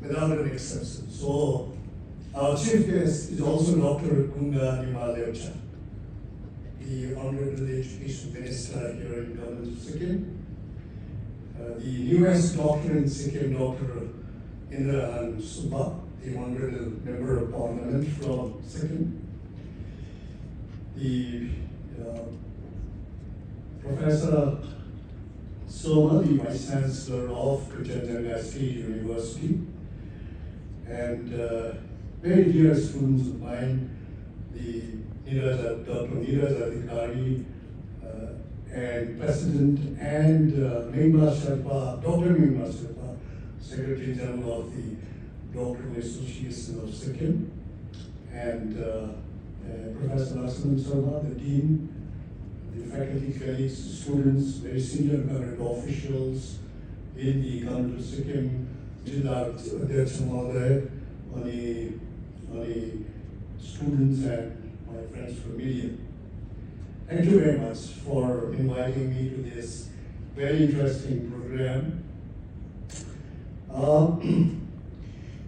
without an exception. So our chief guest is also Dr. Kunga Nimalevcha, the Honorable Education Minister here in Government of Sikkim. The newest doctor in Sikkim, Dr. Indra Subha, the Honorable Member of Parliament from Sikkim. The Professor Soma, the Vice Chancellor of Chewabhanjyang State University, and very dear students of mine, the Dr. Neeraj Adhikari, and President and Mingma Sherpa, Dr. Mingma Sherpa, Secretary General of the Doctoral Association of Sikkim, and Professor Lakshman Sharma, the Dean, the faculty colleagues, students, very senior government officials in the Government of Sikkim, Jilla Adhyaksh Mahoday, Ani students and my friends from media. Thank you very much for inviting me to this very interesting program.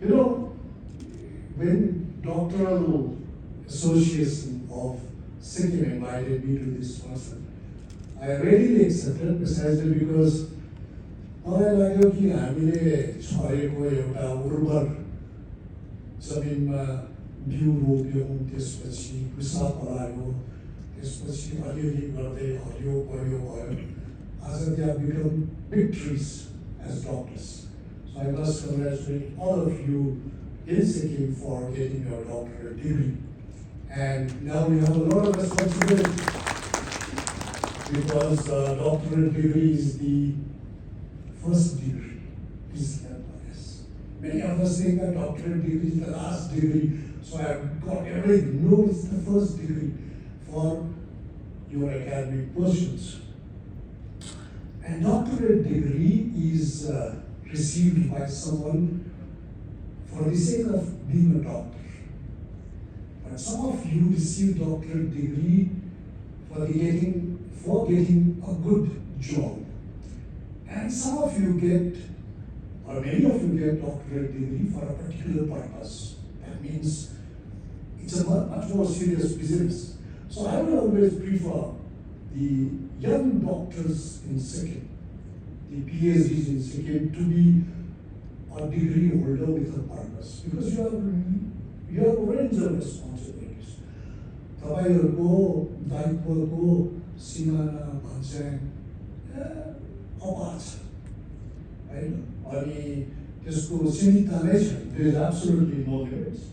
You know, when Doctoral Association of Sikkim invited me to this function, I readily accepted precisely because मलाई लाग्यो कि हामीले छरेको एउटा उर्वर जमिनमा बिउ रोप्यौँ, त्यसपछि पुसा पलायो, त्यसपछि अलिअलि गर्दै हरियो परियो भयो. As they have become big trees as doctors. So I must congratulate all of you in Sikkim for getting your doctorate degree. And now we have a lot of responsibility because doctorate degree is the first degree. Please remember this. Many of us think that doctorate degree is the last degree, so I've got everything. No, it's the first degree for your academic pursuits. And doctorate degree is received by someone for the sake of being a doctor. But some of you receive doctorate degree for getting a good job. And some of you get, or many of you get doctorate degree for a particular purpose. That means it's a much more serious business. So I will always prefer the young doctors in Sikkim, the PhDs in Sikkim, to be a degree holder with a purpose, because you have a range of responsibilities. तपाईँहरूको दायित्वको सिमाना भन्छन् अपार छ हैन, अनि त्यसको सीमितता नै छैन. There is absolutely no limits.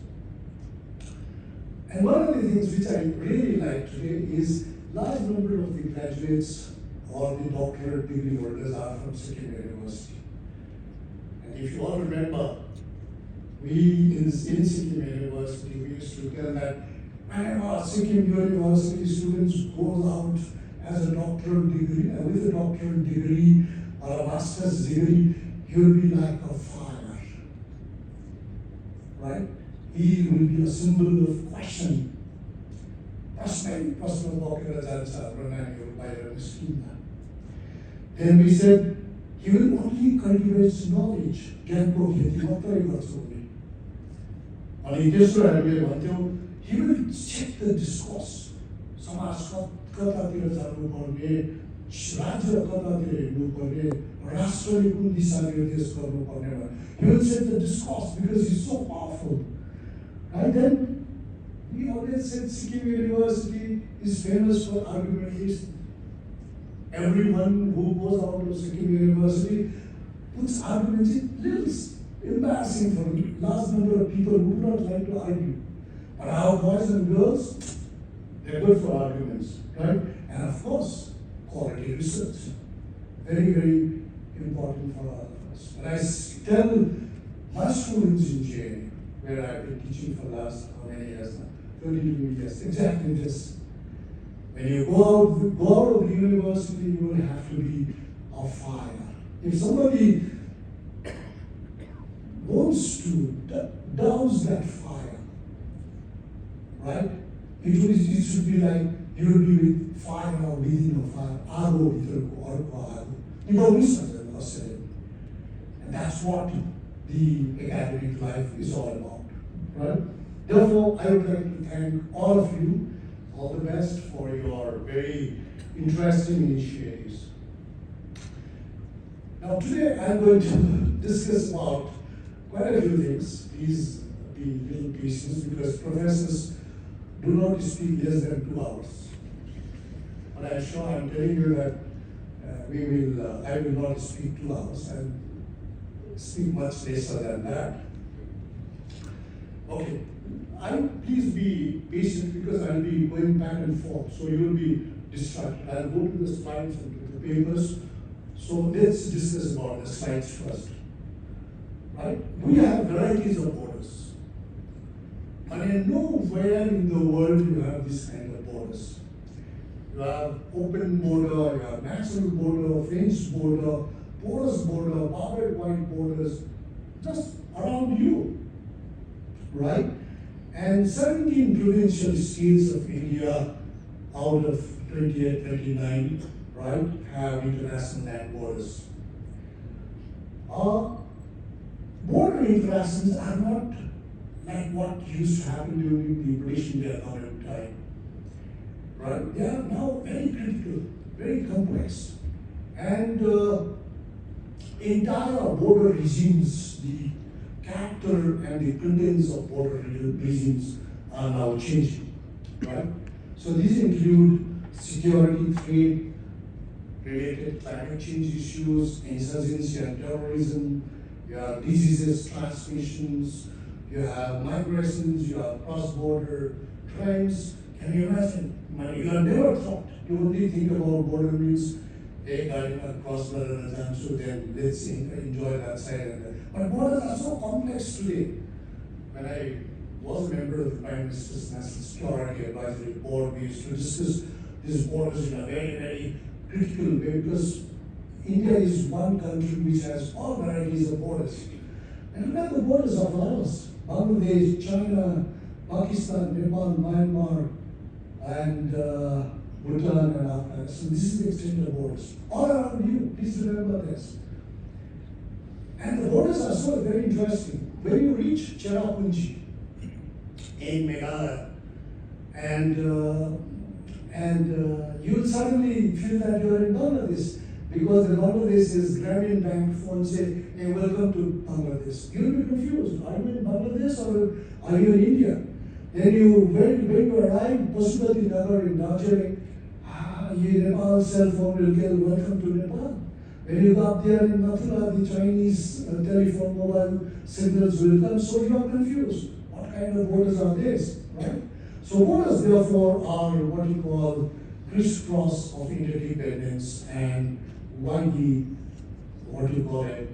And one of the things which I really like today is large number of the graduates or the doctorate degree holders are from Sikkim University. And if you all remember, we in Sikkim University, we used to tell that whenever Sikkim University students go out as a doctoral degree, with a doctoral degree or a master's degree, he will be like a fire, right? He will be a symbol of question. Then we said, he will only cultivate knowledge. He will check the discourse. He will check the discourse because he's so powerful. Right? Then we always said Sikkim University is famous for argumentation. Everyone who goes out of Sikkim University puts arguments in little embarrassing for a large number of people who do not like to argue. But our boys and girls, they're good for arguments, right? And of course, quality research. Very, very important for all of us. And I tell my students in JNU, where I've been teaching for the last how many years now? 32 years, exactly this. When you go out of the university, you will have to be a fire. If somebody wants to douse that fire, right? It should be like you will be with fire or within a fire. And that's what the academic life is all about, right? Therefore, I would like to thank all of you, all the best for your very interesting initiatives. Now today I'm going to discuss about quite a few things. Please be a little patient because professors do not speak less than 2 hours. But I'm sure I'm telling you that I will not speak 2 hours and speak much lesser than that. Okay, please be patient because I'll be going back and forth, so you will be distracted. I'll go to the slides and to the papers. So let's discuss about the slides first. Right? We have varieties of borders. And nowhere in the world you have this kind of borders. You have open border, you have natural border, French border, porous border, barbed wire borders, just around you, right? And 17 provincial states of India out of 28, 39, right, have international land borders. Border interactions are not like what used to happen during the British India colonial time. Right? They are now very critical, very complex. And entire border regimes, the character and the contents of border regimes are now changing. Right? So these include security, trade, related climate change issues, insurgency and terrorism, you have diseases, transmissions, you have migrations, you have cross-border crimes. Can you imagine? You have never thought. You only think about border means, hey, cross-border and so then let's enjoy that side and that. But borders are so complex today. When I was a member of the Prime Minister's National Security Advisory Board, we used to discuss these borders in a very, very critical way because India is one country which has all varieties of borders. And look at the borders of ours. Bangladesh, China, Pakistan, Nepal, Myanmar, and Bhutan and Afghanistan. So this is the extent of borders. All around you, please remember this. And the borders are so very interesting. When you reach Chewabhanjyang in Meghalaya, and you will suddenly feel that you are in Bangladesh because the Bangladesh's Grameen Bank phone say, hey, welcome to Bangladesh. You will be confused. Are you in Bangladesh or are you in India? Then when you arrive, Pashupati Nagar in Darjeeling, your Nepal cell phone will tell welcome to Nepal. When you go up there in Mathura, the Chinese telephone mobile signals will come, so you are confused. What kind of borders are these, right? So borders therefore are what you call crisscross of interdependence and widely, what you call it,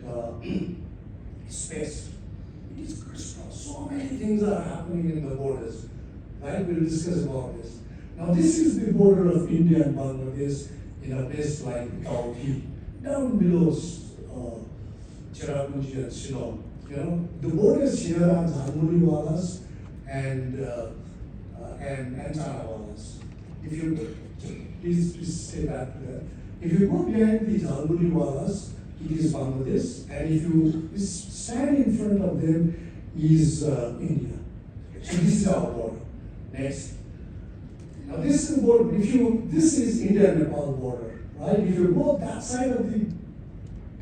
space. It is crisscross. So many things are happening in the borders, right? We'll discuss about this. Now this is the border of India and Bangladesh in a place like Tauti. Down below Cherrapunji and Shillong. You know, the borders here are Jhalmuriwalas and Chanawalas. If you please stay back to that. If you go behind the Jhalmuriwalas, it is Bangladesh, and if you stand in front of them, is India. So this is our border. Next. Now this is the border. This is India-Nepal border, right? If you go that side of the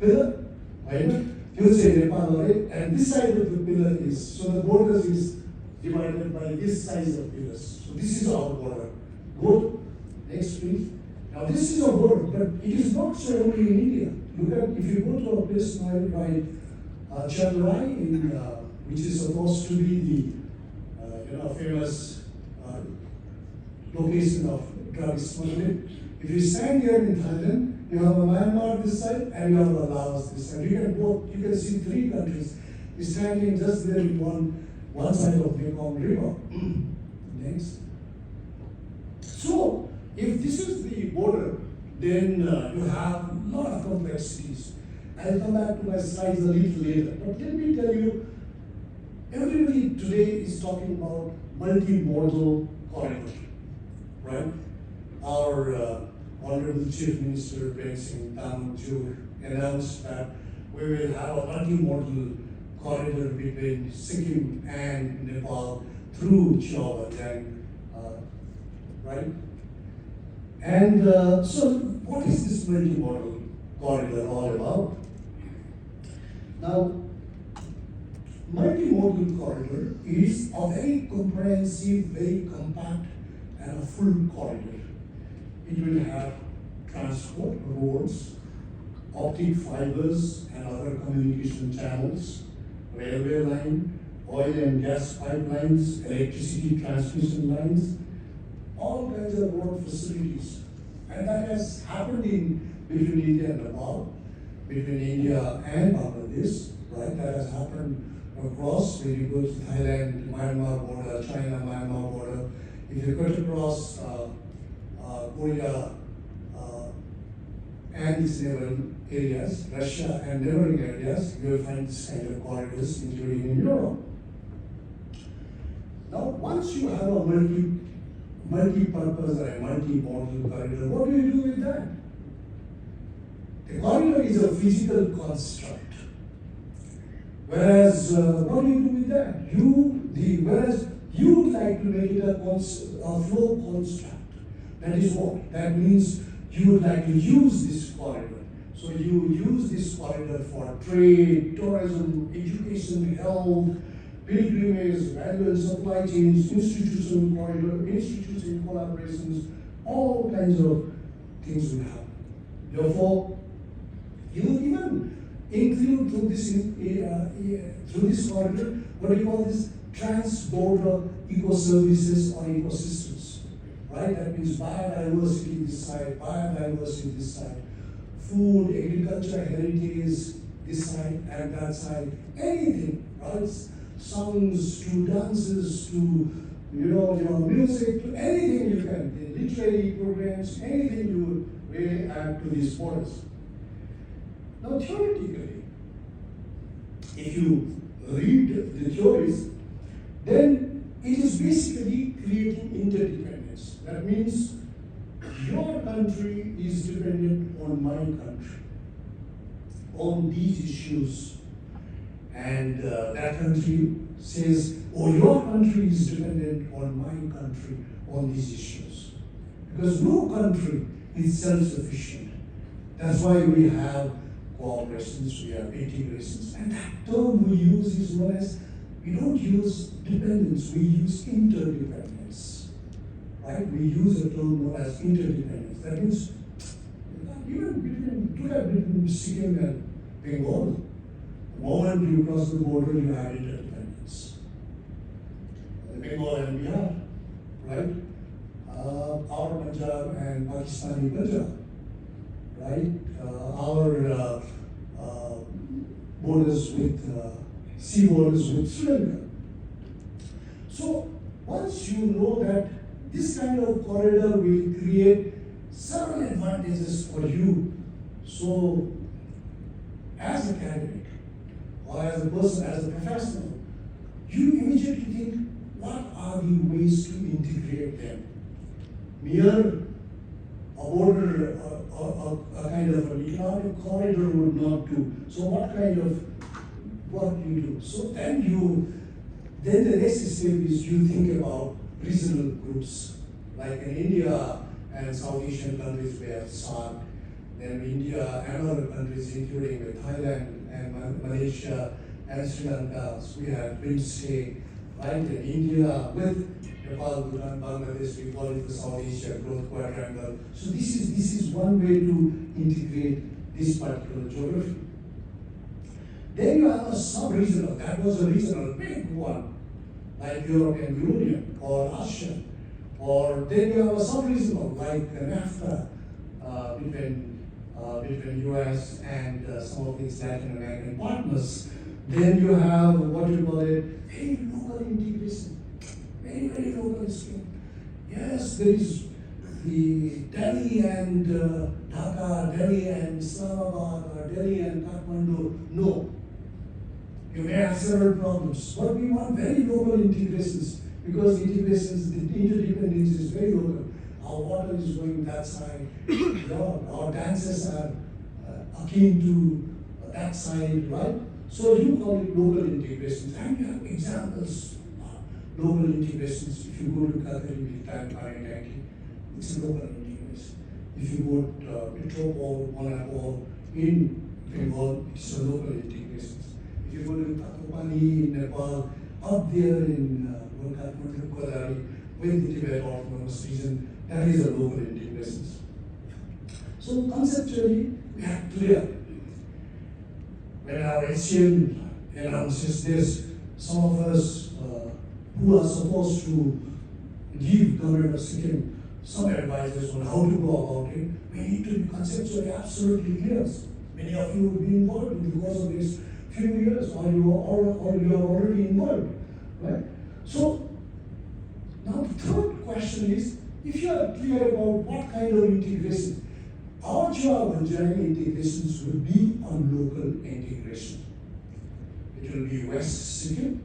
pillar, right? You say Nepal, right? And this side of the pillar is, so the borders is divided by this size of pillars. So this is our border. Go next, please. Now this is a border, but it is not so only in India. Look at, if you go to a place now, right, Chandrai, which is supposed to be the famous location of drug smuggling. If you stand here in Thailand, you have a Myanmar this side and you have a Laos this side. You can see 3 countries standing just there in one side of the Mekong River. Next. So, if this is the border, then you have a lot of complexities. I'll come back to my slides a little later. But let me tell you, everybody today is talking about multimodal corridor, right? Our Honorable Chief Minister Ben Singh Tamjur announced that we will have a multimodal corridor between Sikkim and Nepal through Chewabhanjyang, right? And so what is this multimodal corridor all about? Now, multimodal corridor is a very comprehensive, very compact and a full corridor. It will have transport, roads, optic fibers and other communication channels, railway line, oil and gas pipelines, electricity transmission lines, all kinds of road facilities. And that has happened between India and Nepal, between India and Bangladesh, right? That has happened across, when you go to Thailand, Myanmar border, China, Myanmar border. If you cut across Korea and its neighboring areas, Russia and neighboring areas, you will find this kind of corridors, including in Europe. Now, once you have a multi-purpose or a multi-modal corridor, what do you do with that? The corridor is a physical construct. Whereas, what do you do with that? Whereas you would like to make it a flow construct. That is what? That means you would like to use this corridor. So you use this corridor for trade, tourism, education, health, pilgrimage, value and supply chains, institutional corridor, institutional collaborations, all kinds of things will happen. Therefore, you will even include through this corridor, what do you call this? Trans-border eco-services or ecosystems, right? That means biodiversity this side, biodiversity this side, food, agriculture, heritage this side and that side, anything, right? Songs to dances to, music to anything you can, the literary programs, anything you would really add to these borders. Now, theoretically, if you read the theories, then it is basically creating interdependence. That means your country is dependent on my country, on these issues. And that country says, oh, your country is dependent on my country on these issues. Because no country is self-sufficient. That's why we have cooperations, we have integrations. And that term we use is known as, we don't use dependence, we use interdependence. Right? We use a term known as interdependence. That means, even between Sikkim and Bengal, the moment you cross the border, you have interdependence. The Bengal and Bihar, right? Our Punjab and Pakistani Punjab, right? Our borders with, sea borders with Sri Lanka. So, once you know that this kind of corridor will create several advantages for you, so as a candidate, or as a person, as a professional, you immediately think, what are the ways to integrate them? Mere a border, a kind of an economic corridor would not do. So what kind of work you do? So then the next step is you think about regional groups, like in India and South Asian countries we have SAARC, then India and other countries including Thailand and Malaysia and Sri Lanka, so we have BIMSTEC, right? In India with Nepal, Bhutan, Bangladesh, we call it the South Asia Growth Quadrangle. So this is one way to integrate this particular geography. Then you have a sub-regional, that was a regional big one, like European Union or Russia. Or then you have a sub-regional, like NAFTA, between US and some of these Latin American partners. Then you have what you call it, very local integration, very, very local scale. Yes, there is the Delhi and Dhaka, Delhi and Islamabad, or Delhi and Kathmandu. No. You may have several problems, but we want very local integrations because integrations, the interdependence is very local. Our water is going that side, our dances are akin to that side, right? So you call it local integrations, and you have examples. Local integrations, if you go to Katharin Maritime, it's a local integration. If you go to Metropole, Monapole in Bengal, it's a local integration. If you go to Tatopani in Nepal, up there in Kathmandu, Kodari, with the Tibet Autonomous Region, that is a local integration. So conceptually, we are clear. When our HCM announces this, some of us who are supposed to give government of Sikkim some advices on how to go about it, we need to be conceptually absolutely clear. Many of you will be involved in the course of these few years, or you are already involved, right? So now the third question is, if you are clear about what kind of integration, our Chewabhanjyang integrations will be on local integration. It will be West Sikkim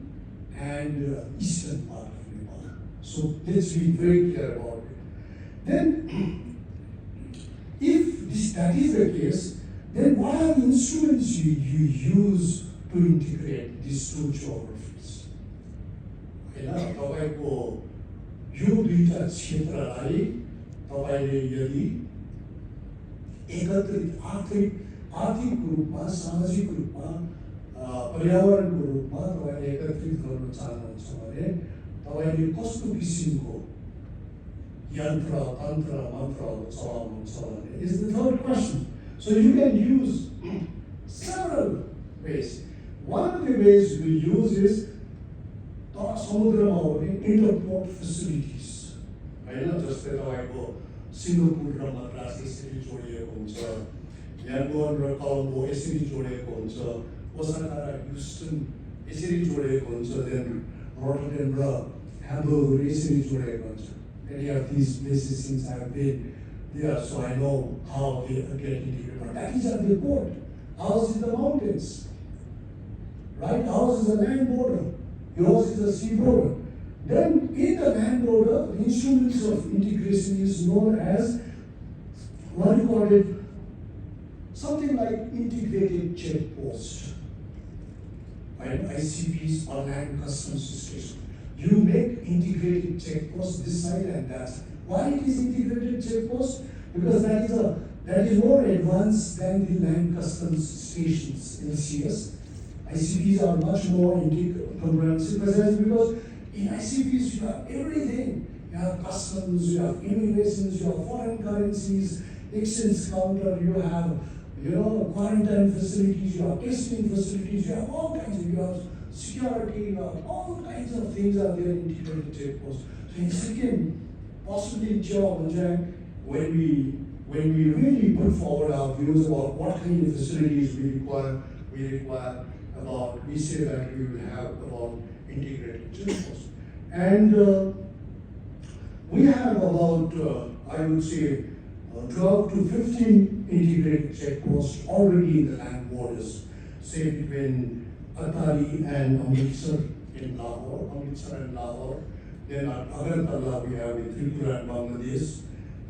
and eastern part of Nepal. So let's be very clear about it. Then, if that is the case, then what are the instruments you use to integrate these two geographies? तपाईँको यो दुईटा क्षेत्रलाई तपाईँले यदि एकत्रित आर्थिक रूपमा, सामाजिक रूपमा, पर्यावरणको रूपमा तपाईँले एकत्रित गर्न चाहनुहुन्छ भने तपाईँले कस्तो किसिमको यन्त्र, तन्त्र, मन्त्रहरू चलाउनुहुन्छ भने is the third question. So you can use several ways. One of the ways we use is समुद्रमा हो भने interport facilities. होइन, जस्तै तपाईँको सिङ्गापुर र मद्रास यसरी जोडिएको हुन्छ, याङ्गन र कोलम्बो यसरी जोडिएको हुन्छ, ओसाका र ह्युस्टन यसरी जोडिएको हुन्छ, देन रोटरडेम र ह्याम्बर्ग यसरी जोडिएको हुन्छ. Many of these places since I have been there, so I know how they are getting integrated. But that is at the port. Ours is the mountains, right? Ours is the land border. Yours is the sea border. Then in the land border, the instruments of integration is known as, what do you call it? Something like integrated checkpost. Right? ICPs or land customs station. You make integrated checkposts this side and that side. Why it is integrated checkpost? Because that is more advanced than the land customs stations, LCS. ICPs are much more comprehensive because in ICPs you have everything. You have customs, you have immigrations, you have foreign currencies, exchange counter, you have quarantine facilities, you have testing facilities, you have all kinds of, you have security, you have all kinds of things are there in integrated checkposts. So in Sikkim, possibly in Chewabhanjyang, when we really put forward our views about what kind of facilities we require about, we say that we will have about integrated checkposts. And we have about, I would say, 12 to 15 integrated checkposts already in the land borders, say between Atari and Amritsar in Lahore, Then at Agartala we have in Tripura and Bangladesh,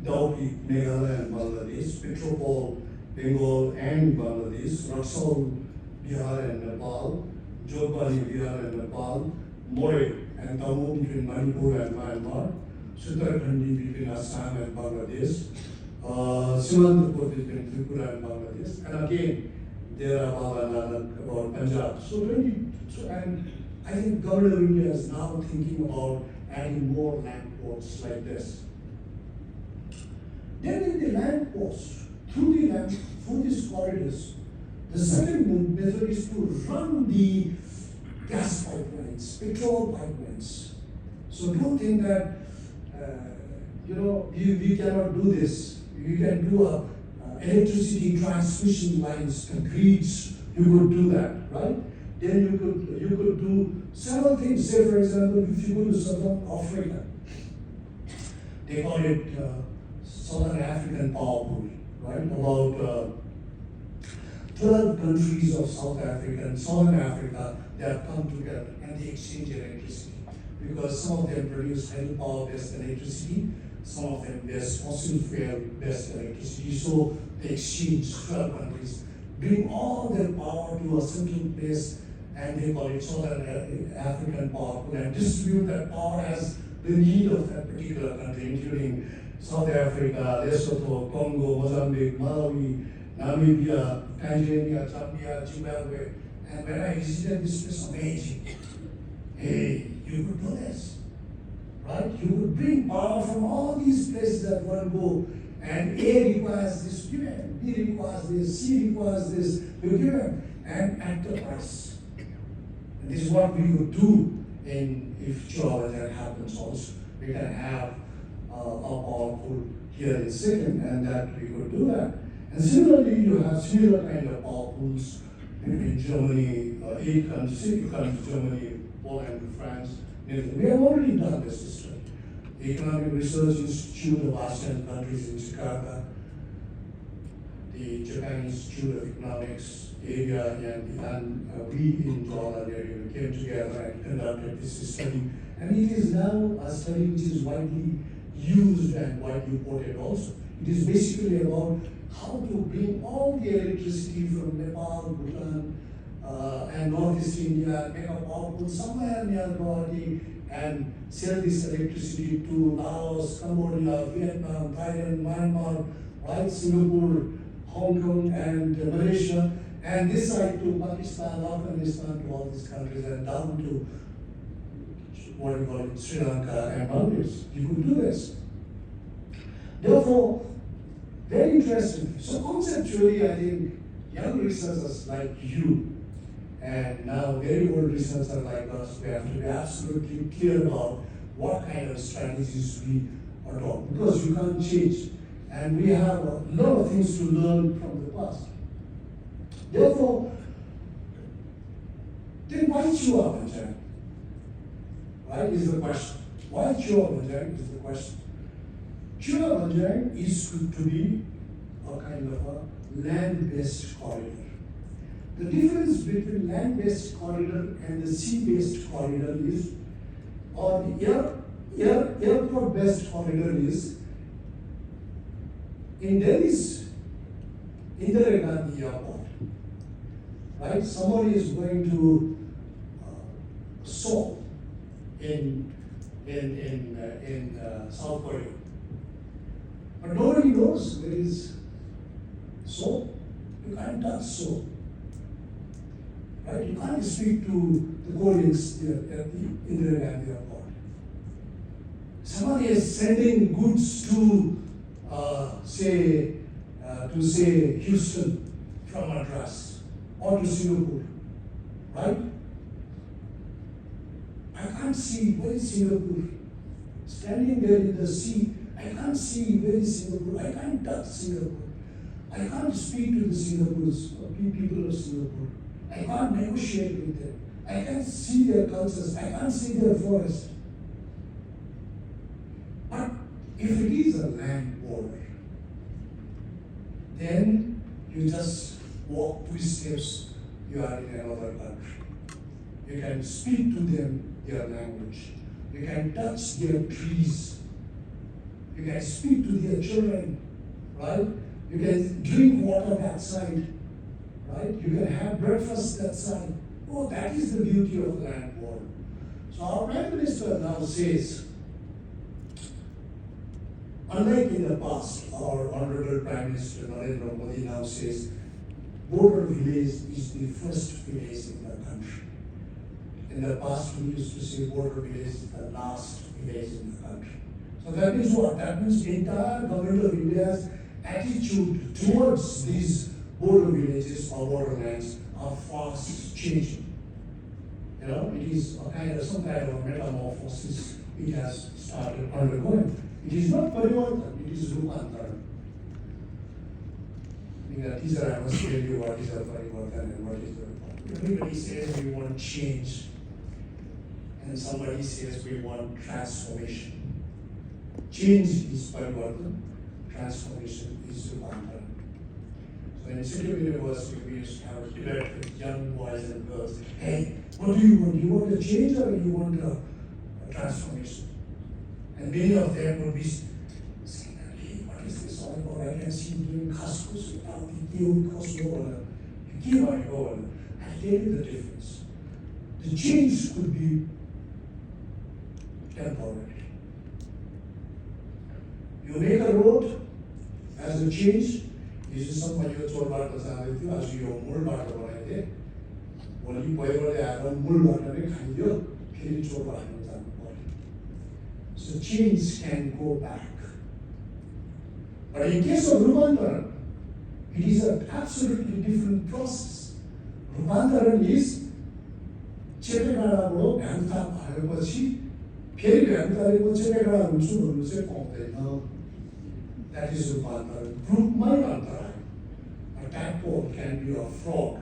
Dauki, Meghalaya and Bangladesh, Metropole, Bengal and Bangladesh, Raksol, Bihar and Nepal, Jogbani, Bihar and Nepal, More and Tamil between Manipur and Myanmar, Suttarkhandi between Assam and Bangladesh, Simantapur between Tripura and Bangladesh, and again there are about Punjab. And I think Government of India is now thinking about adding more land ports like this. Then in the land ports, through these corridors, the second method is to run the gas pipelines, petrol pipelines. So don't think that we cannot do this. You can do electricity transmission lines, the grids. You could do that, right? Then you could do several things. Say, for example, if you go to Southern Africa, they call it Southern African Power Pool, right? About 12 countries of South Africa and Southern Africa, they have come together and they exchange electricity. Because some of them produce hydropower-based electricity, some of them fossil fuel-based electricity. So they exchange 12 countries. bring all their power to a central place, and they call it Southern African Power Pool, and distribute that power as the need of that particular country, including South Africa, Lesotho, Congo, Mozambique, Malawi, Namibia, Tanzania, Zambia, Zimbabwe. And when I visited this place, amazing. Hey, you could do this, right? You could bring power from all these places at one go. And A requires this, given. B requires this, C requires this, you given. And at the price. And this is what we would do if Chewabhanjyang happens also. We can have a power pool here in Sikkim, and that we could do that. And similarly, you have similar kind of power pools in Germany, 8 countries, 6 countries, Germany, Poland, France, Netherlands. We have already done this study. The Economic Research Institute of ASEAN countries in Jakarta, the Japan Institute of Economics area, and we in Jordan area, we came together and conducted this study. And it is now a study which is widely used and widely quoted also. It is basically about how to bring all the electricity from Nepal, Bhutan, and Northeast India, make a power pool somewhere near Guwahati, and sell this electricity to Laos, Cambodia, Vietnam, Thailand, Myanmar, right, Singapore, Hong Kong, and Malaysia, and this side to Pakistan, Afghanistan, to all these countries, and down to what we call it, Sri Lanka and Maldives. You could do this. Therefore, very interesting. So conceptually, I think young researchers like you, and now very old researchers like us, we have to be absolutely clear about what kind of strategies we adopt, because you can't change. And we have a lot of things to learn from the past. Therefore, then why Chewabhanjyang? Right, is the question. Why Chewabhanjyang is the question. Chewabhanjyang is to be a kind of a land-based corridor. The difference between land-based corridor and the sea-based corridor is, or the airport-based corridor is, in Delhi's Indira Gandhi Airport, right? Somebody is going to Seoul in South Korea, but nobody knows where is Seoul. You can't touch Seoul, right? You can't speak to the Koreans there at the Indira Gandhi Airport. Somebody is sending goods to say Houston from Madras or to Singapore, right? I can't see where is Singapore. Standing there in the sea, I can't see where is Singapore. I can't touch Singapore. I can't speak to the Singaporeans or people of Singapore. I can't negotiate with them. I can't see their cultures. I can't see their forest. But if it is a land border, then you just walk 2 steps, you are in another country. You can speak to them their language. You can touch their trees. You can speak to their children, right? You can drink water that side, right? You can have breakfast that side. Oh, that is the beauty of the land border. So our Prime Minister now says, unlike in the past, our Honorable Prime Minister Mahendra Modi now says, border village is the first village in the country. In the past, we used to say border village is the last village in the country. So that means what? That means the entire government of India's attitude towards these border villages or borderlands are fast changing. You know, it is a kind of some kind of metamorphosis it has started undergoing. It is not Parivartan, it is Rupantaran. Teacher, I must tell you what is a Parivartan and what is the Rupantaran. Everybody says we want change, and somebody says we want transformation. Change is Parivartan, transformation is Rupantaran. So in Sikkim University, we used to have a debate with young boys and girls. Hey, what do you want? You want a change or you want a transformation? And many of them would be saying, hey, what is this all about? I can see you doing khaskus without the Keep on going. I'll tell you the difference. The change could be temporary. You make a road as a change. This is some major chore बाटो जाँदै थियो आज यो मूल बाटो बनाइदिए भोलि पहिरोले आएर मूल बाटो नै खाइदियो फेरि चोर बाटोमा जानु पर्यो. So change can go back. But in case of Rupandaran, it is an absolutely different process. Rupandaran is चेपेगाडाबाट भ्याङ्ता भएपछि फेरि भ्याङ्ताले चेपेगाडा हुन्छु भन्नु चाहिँ पाउँदैन. That is Rupandaran. Groupमै अन्तराय. A tadpole can be a frog,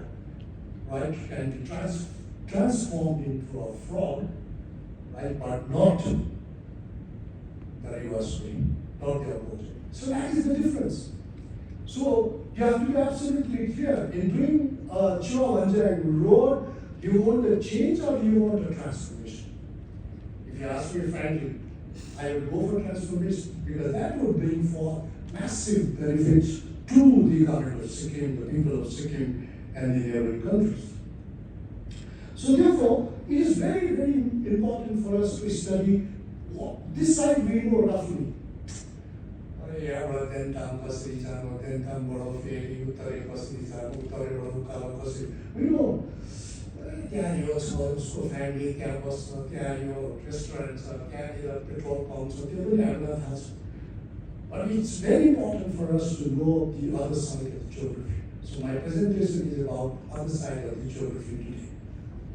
right? Can be transformed into a frog, right? But not the reverse way, not the opposite. So that is the difference. So you have to be absolutely clear. In doing a Chewabhanjyang road, do you want a change or do you want a transformation? If you ask me frankly, I would go for transformation because that would bring forth massive benefits to the government of Sikkim, the people of Sikkim, and the neighboring countries. So therefore, it is very, very important for us to study what this side we know roughly. We know. त्यहाँ यो छ उसको family त्यहाँ बस्छ त्यहाँ यो restaurant छ त्यहाँनिर petrol pump छ त्यो पनि हामीलाई थाहा छ. But it's very important for us to know the other side of the geography. So my presentation is about other side of the geography today,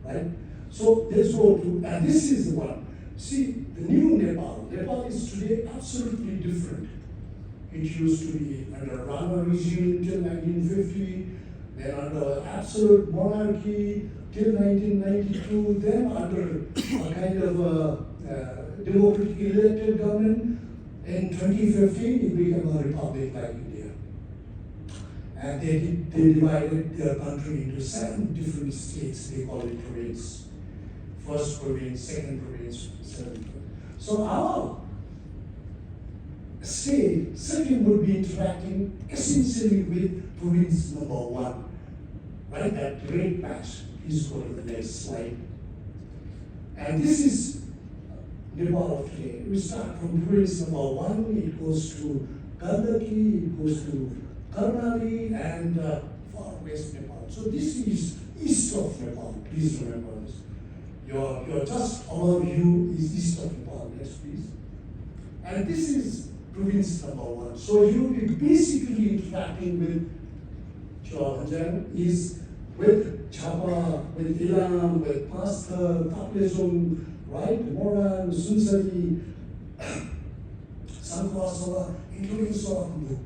right? So let's go to, and this is the one. See, the new Nepal. Nepal is today absolutely different. It used to be under Rana regime till 1950, then under absolute monarchy till 1992, then under a kind of a democratically elected government. In 2015, it became a republic like India. And they divided their country into 7 different states. They call it province. First province, second province, 7th. So our state, Sikkim would be interacting essentially with province number 1. Right, that great patch. Please go to the next slide. And this is Nepal of today. We start from province number 1, it goes to Gandaki, it goes to Karnali, and far west Nepal. So this is east of Nepal. Please remember this. Your just above you is east of Nepal. Next, please. And this is province number 1. So you will be basically interacting with Chewabhanjyang is with Chapa, with Ilam, with Pastor, Taplezung, right? Moran, Sunsari, Sankwasala, including Sorakumbu.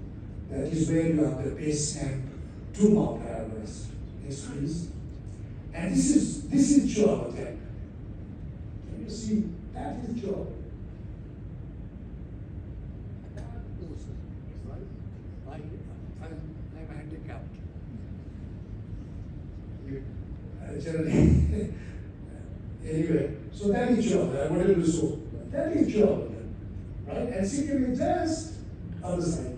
That is where you have the base camp to Mount Everest. Next, please. And this is Chewabhanjyang. Can you see? That is Chewabhanjyang. I'm handicapped. Generally. Anyway, so that is Chewabhanjyang. I wanted to show. That is Chewabhanjyang, right? And Sikkim is just other side.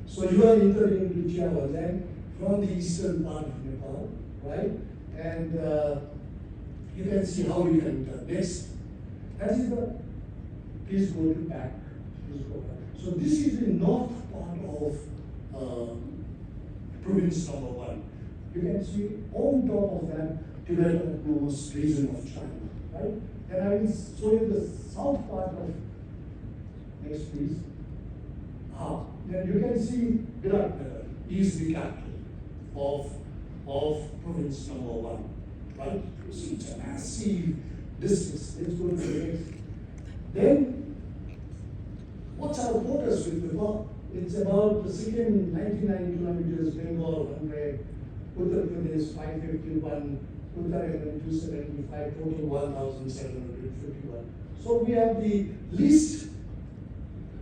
So you are entering into Chewabhanjyang from the eastern part of Nepal, right? And you can see how you can enter. Next, that is the. Please go to back. Please go back. So this is the north part of province number 1. You can see on top of that Tibetan autonomous region of China, right? And I will show you the south part of, next please. Then you can see Viratnagar is the capital of province number 1, right? You see it's a massive distance. Let's go to the next. Then, what's our borders with Nepal? It's about the Sikkim 99 kilometers, Bengal 100, Uttar Pradesh 551, Uttarakhand 275, total 1,751. So we have the least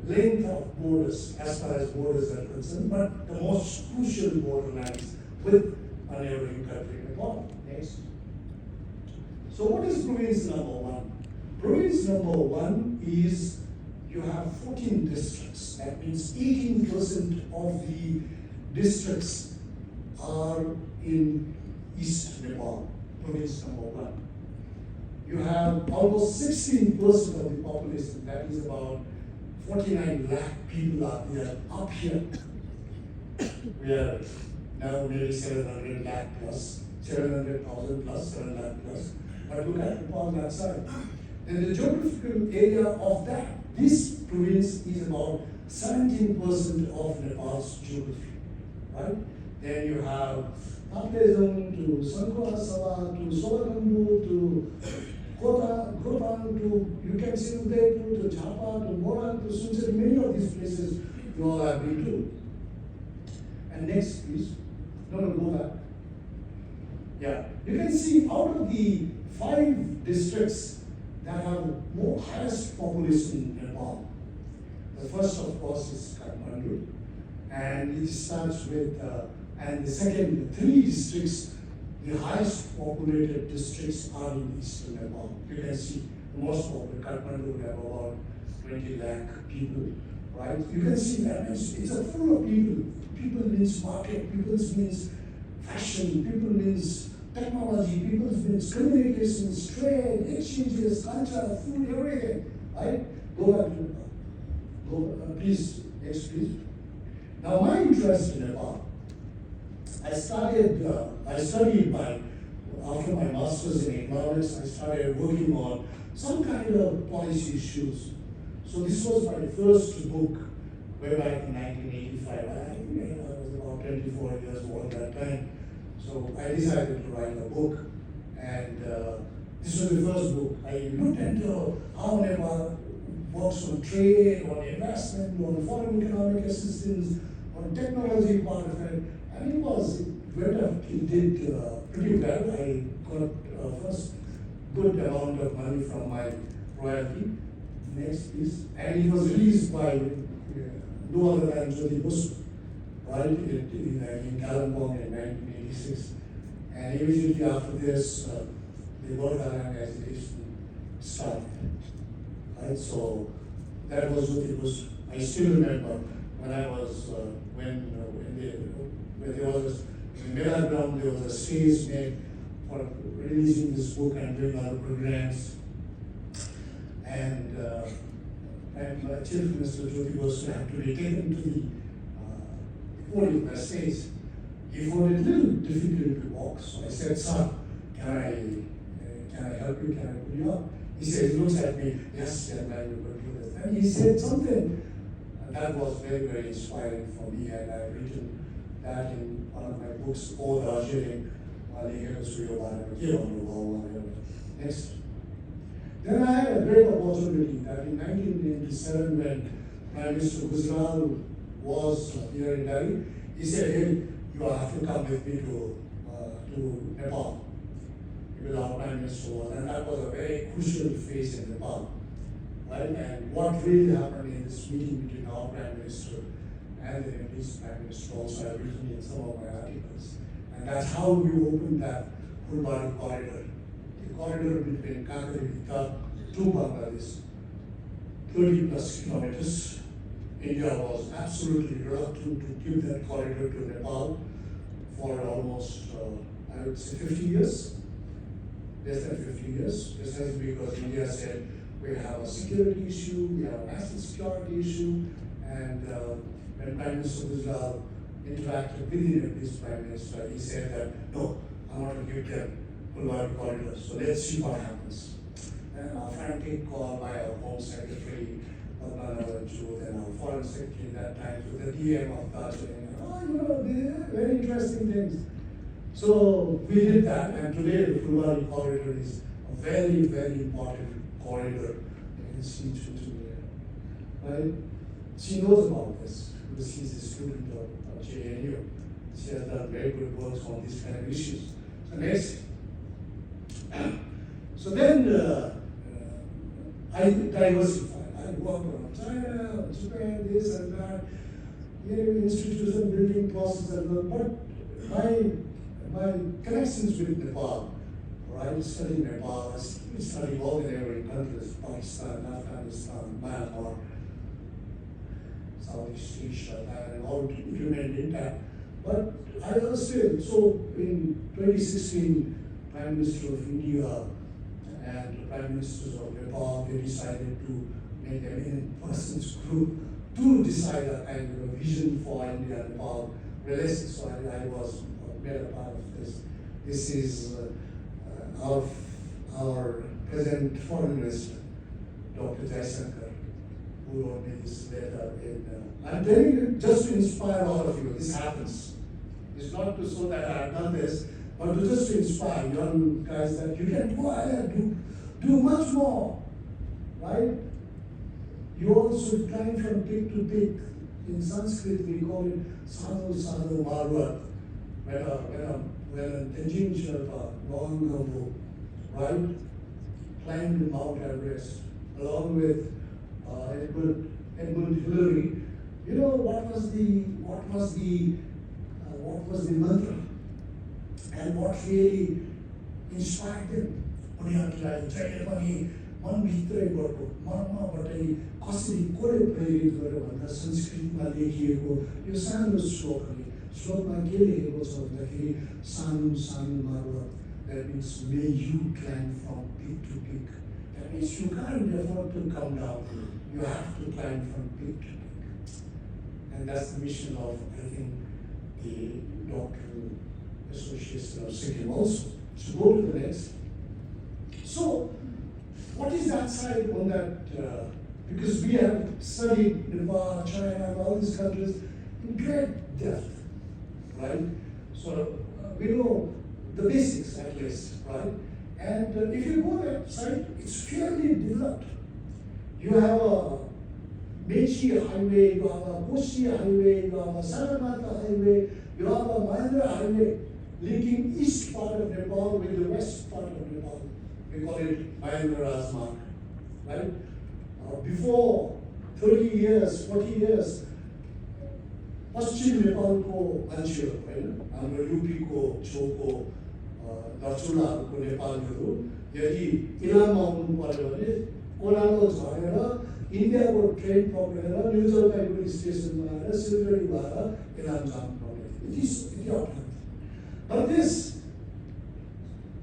length of borders as far as borders are concerned, but the most crucial borderlands with a neighboring country, Nepal. Next. So what is province number 1? Province number 1 is you have 14 districts. That means 18% of the districts are in East Nepal, province number 1. You have almost 16% of the population, that is about 49 lakh people are there up here. We are now maybe 700 lakh plus, 700,000 plus, 7 lakh plus. But look at Nepal that side. And the geographical area of this province is about 17% of Nepal's geography, right? Then you have Taplejung to Sankora Sava to Solakambu to Kota, Gopang to, you can see Udaipur to Chapa to Moran to Sunsari, many of these places you all have been to. And next, please. No, go back. Yeah, you can see out of the 5 districts that have more highest population in Nepal, the first, of course, is Kathmandu, and it starts with, and the second, 3 districts, the highest populated districts are in eastern Nepal. You can see the most popular, Kathmandu would have about 20 lakh people, right? You can see that it's a full of people. People means market, people means fashion, people means technology, people means communications, trade, exchanges, culture, food, everything, right? Go back to Nepal. Please, next please. Now my interest in Nepal, I studied after my master's in economics, I started working on some kind of policy issues. So this was my first book way back in 1985. I was about 24 years old at that time. So I decided to write a book, and this was the first book. I looked into how Nepal works on trade, on investment, on foreign economic assistance, on technology part of it, and it did pretty well. I got first good amount of money from my royalty. Next, please. And it was released by no other than Jyoti Basu, right, in Kalimpong in 1986. And immediately after this, the World Island agitation started. Right, so that was Jyoti Basu. I still remember when I was when there was in Mela ground, there was a stage made for releasing this book and doing other programs. And Chief Minister Jyoti Basu had to be taken to the podium, the stage. He found it a little difficult to walk, so I said, "Sir, can I help you? Can I pull you up?" He said, he looks at me, "Yes, chairman, you will do this." And he said something that was very, very inspiring for me, and I've written that in one of my books, O Darjeeling, Next. Then I had a great opportunity that in 1987, when Prime Minister Gujral was here in Delhi, he said, "Hey, you have to come with me to Nepal." Because our Prime Minister was, and that was a very crucial phase in Nepal. Right? And what really happened in this meeting between our Prime Minister and the Nepalese Prime Minister also I've written in some of my articles. And that's how we opened that Fulbari corridor. The corridor between Kakarivita to Bangladesh, 30 plus kilometers. India was absolutely reluctant to give that corridor to Nepal for almost, I would say 50 years. Less than 50 years, precisely because India said we have a security issue, we have a national security issue, and when Prime Minister Gujral interacted with the Nepalese Prime Minister, he said that, "No, I want to give them Fulbari corridor, so let's see what happens." And our frantic call by our Home Secretary, Padmanabhan Chud, and our Foreign Secretary at that time, to the DM of Darjeeling, they are very interesting things. So we did that, and today the Fulbari corridor is a very, very important corridor. You can see Chuchu there, right? She knows about this because she's a student of JNU. She has done very good work on these kind of issues. So next. So then I diversified. I worked on China, Japan, this and that, institution building process and all. But my connections with Nepal, right? Studying Nepal, studying all the neighboring countries, Pakistan, Afghanistan, Myanmar, Southeast Asia, and all remained intact. But I understand. So in 2016, Prime Minister of India and Prime Ministers of Nepal, they decided to make a million persons group to decide a kind of a vision for India and Nepal relations. So I was made a part of this. This is our present foreign minister, Dr. Jaishankar, who wrote me this letter. I'm telling you just to inspire all of you. This happens. It's not to show that I have done this, but to just to inspire young guys that you can go ahead, do much more, right? You also climb from peak to peak. In Sanskrit, we call it sadhu sadhu marvat. When a Tenzin Sherpa, long ago, right, climbed Mount Everest along with Edmund Hillary. You know what was the mantra and what really inspired them? उनीहरूलाई जहिले पनि मनभित्रैबाट मर्मबाटै कसरी कसले प्रेरित गर्यो भन्दा संस्कृतमा लेखिएको यो सानो श्लोकमा के लेखेको छ भन्दाखेरि सानो सानो मार्ग. That means may you climb from peak to peak. That means you can't afford to come down. You have to climb from peak to peak. And that's the mission of, I think, the Doctoral Association of Sikkim also. So go to the next. So, what is that side on that? Because we have studied Nepal, China, all these countries in great depth, right? So we know the basics at least, right? And if you go that side, it's fairly developed. You have a Mechi highway, you have a Koshi highway, you have a Sagarmatha highway, you have a Mahendra highway linking east part of Nepal with the west part of Nepal. We call it Mahendra Rajmarg, right? Before 30 years, 40 years, पश्चिम नेपालको मान्छेहरू हैन हाम्रो युपीको छेउको दक्षिणको नेपालीहरू यदि इलाममा आउनु पर्यो भने कोलालो झरेर इन्डियाको ट्रेन पक्रेर न्यू जलपाइगुडी स्टेसनमा आएर सिलगढी भएर इलाम जानु पर्ने. It is but this,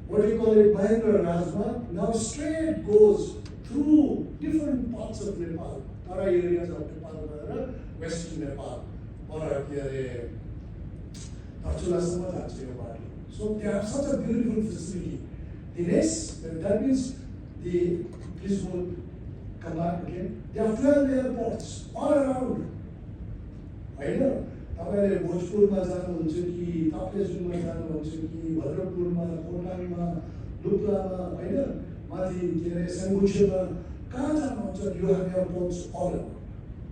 what we call it Mahendra Rajmarg, now straight goes through different parts of Nepal, Tara areas of Nepal, western Nepal, or so they have such a beautiful facility. The next, that means please hold, come back again. There are 12 airports all around. I know. तपाईँले भोजपुरमा जानुहुन्छ कि ताप्लेजुङमा जानुहुन्छ कि भद्रपुरमा खोटाङमा लुक्लामा हैन माथि के अरे सङ्गुछेमा कहाँ जानुहुन्छ? You have airports all over.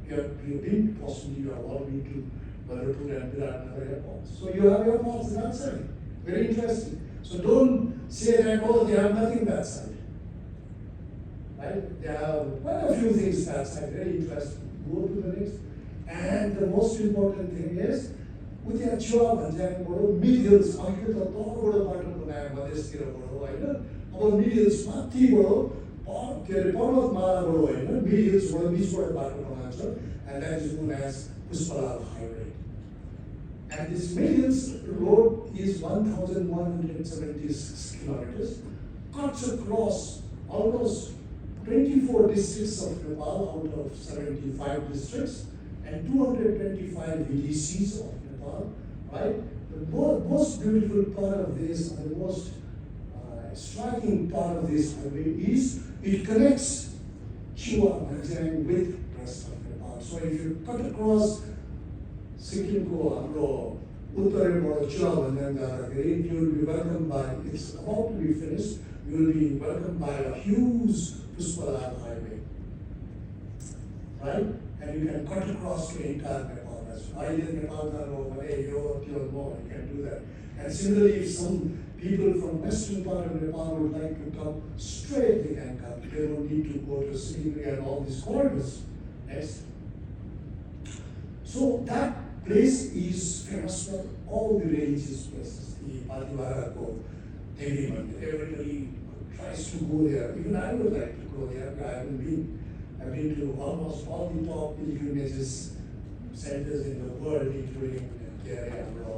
You've been possibly you have all been to Bhadrapur and Viratnagar airports. So you have airports that side. Very interesting. So don't say that they have nothing that side. Right? They have quite a few things that side. Very interesting. Go to the next. And the most important thing is, with your Chewabhanjyang, mid hills, I get a lot of bottom of the Madestir, about mid hills, Mati, Portland Mara, mid hills, beach for a bottom of answer, and that is known as Puspalal Highway. And this mid hills road is 1,176 kilometers, cuts across almost 24 districts of Nepal out of 75 districts. And 225 VDCs of Nepal, right? The most beautiful part of this, and the most striking part of this highway is it connects Chewabhanjyang with the rest of Nepal. So if you cut across Sikkim ko Uttarakhand Chewabhanjyang, you will be welcomed by, it's about to be finished, you will be welcomed by a huge Puspalal highway, right? And you can cut across to entire Nepal. I did Nepal, you can do that. And similarly, if some people from western part of Nepal would like to come straight, they can come. They don't need to go to Sikkim and all these corridors. Next. So that place is famous for all the religious places. The Pativarako, Devi Mandir. Everybody tries to go there. Even I would like to go there, but I haven't been. I've been to almost all the top pilgrimages centers in the world, including के अरे हाम्रो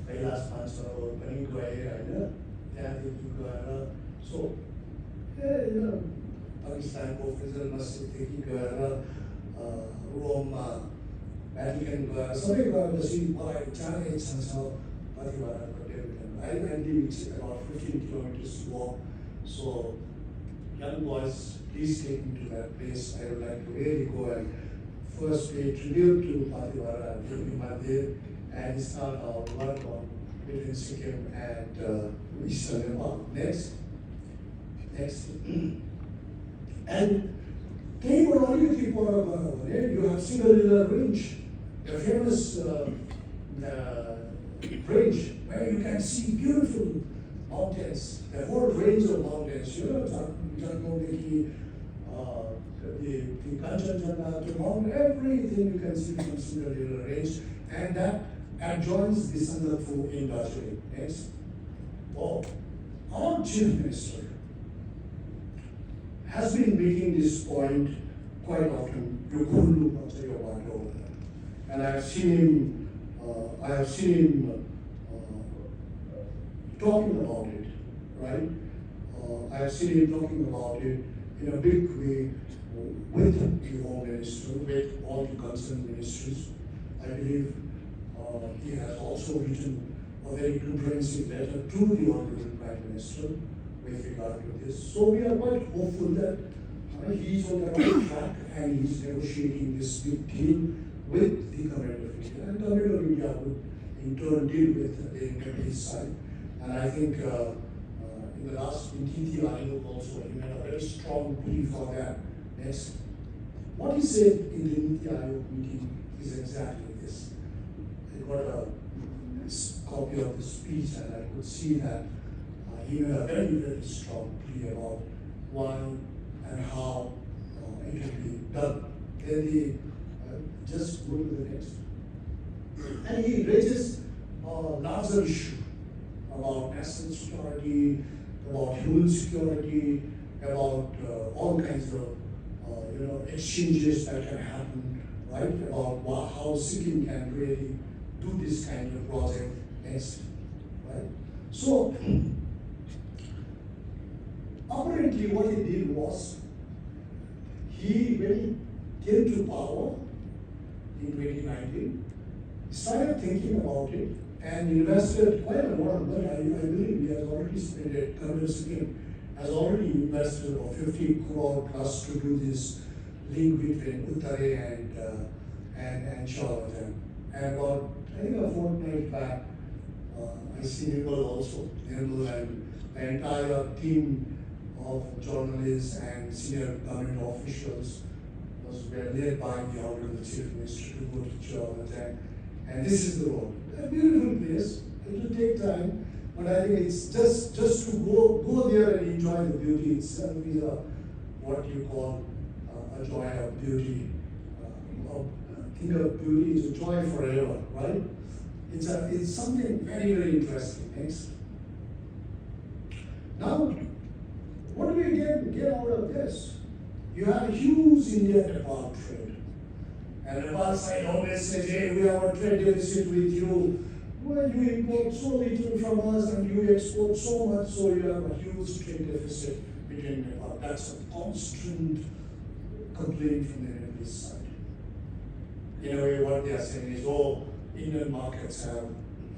कैलाश मान्छेहरू पनि गए होइन त्यहाँदेखि गएर सो पाकिस्तानको phrasal मस्जिददेखि गएर रोममा भ्याटिकन गएर सबै गएपछि मलाई जाने इच्छा छ कतिवटाको television I live about 15 kilometers to walk. So, young boys, please take me to that place. I would like to really go and first pay tribute to Patibara and Yogi Mandir and start our work on between Sikkim and Eastern Nepal. Next. And you have seen the range, the famous range where you can see beautiful mountains, the whole range of mountains. You know, the Kanchanjunga, the mountain, everything you can see from Cinderella range, and that adjoins the Sandafu in Darjeeling. Next. Oh, our Chief Minister has been making this point quite often. And I have seen him talking about it, right? I have seen him talking about it in a big way with the Home Minister, with all the concerned ministries. I believe he has also written a very comprehensive letter to the Honorable Prime Minister with regard to this. So we are quite hopeful that he is on the right track and he is negotiating this big deal with the Government of India. And the Government of India would in turn deal with the Nepalese side. And I think in the last Niti Ayog also, he made a very strong plea for that. Next. What he said in the Niti Ayog meeting is exactly this. I got a copy of the speech and I could see that he made a very, very strong plea about why and how it will be done. Then the just go to the next. And he raises a larger issue about national security, about human security, about all kinds of exchanges that can happen, right? About how Sikkim can really do this kind of project next, right? So apparently what he did was when he came to power in 2019, started thinking about it and invested quite a lot of money. I believe he has already spent it. Government Sikkim has already invested about 50 crore plus to do this link between Uttare and Chewabhanjyang. And about, I think a fortnight back, I see Nepal also, Nepal and the entire team of journalists and senior government officials were led by the Honorable Chief Minister to go to Chewabhanjyang. And this is the road. A beautiful place. It will take time, but I think it's just to go there and enjoy the beauty itself is what you call a joy of beauty. Think of beauty is a joy forever, right? It's something very, very interesting. Next. Now, what do we get out of this? You have a huge India-Nepal trade. And Nepal side always says, hey, we have a trade deficit with you. Well, you import so little from us and you export so much, so you have a huge trade deficit between Nepal. That's a constant complaint from the Nepalese side. In a way, what they are saying is, oh, Indian markets have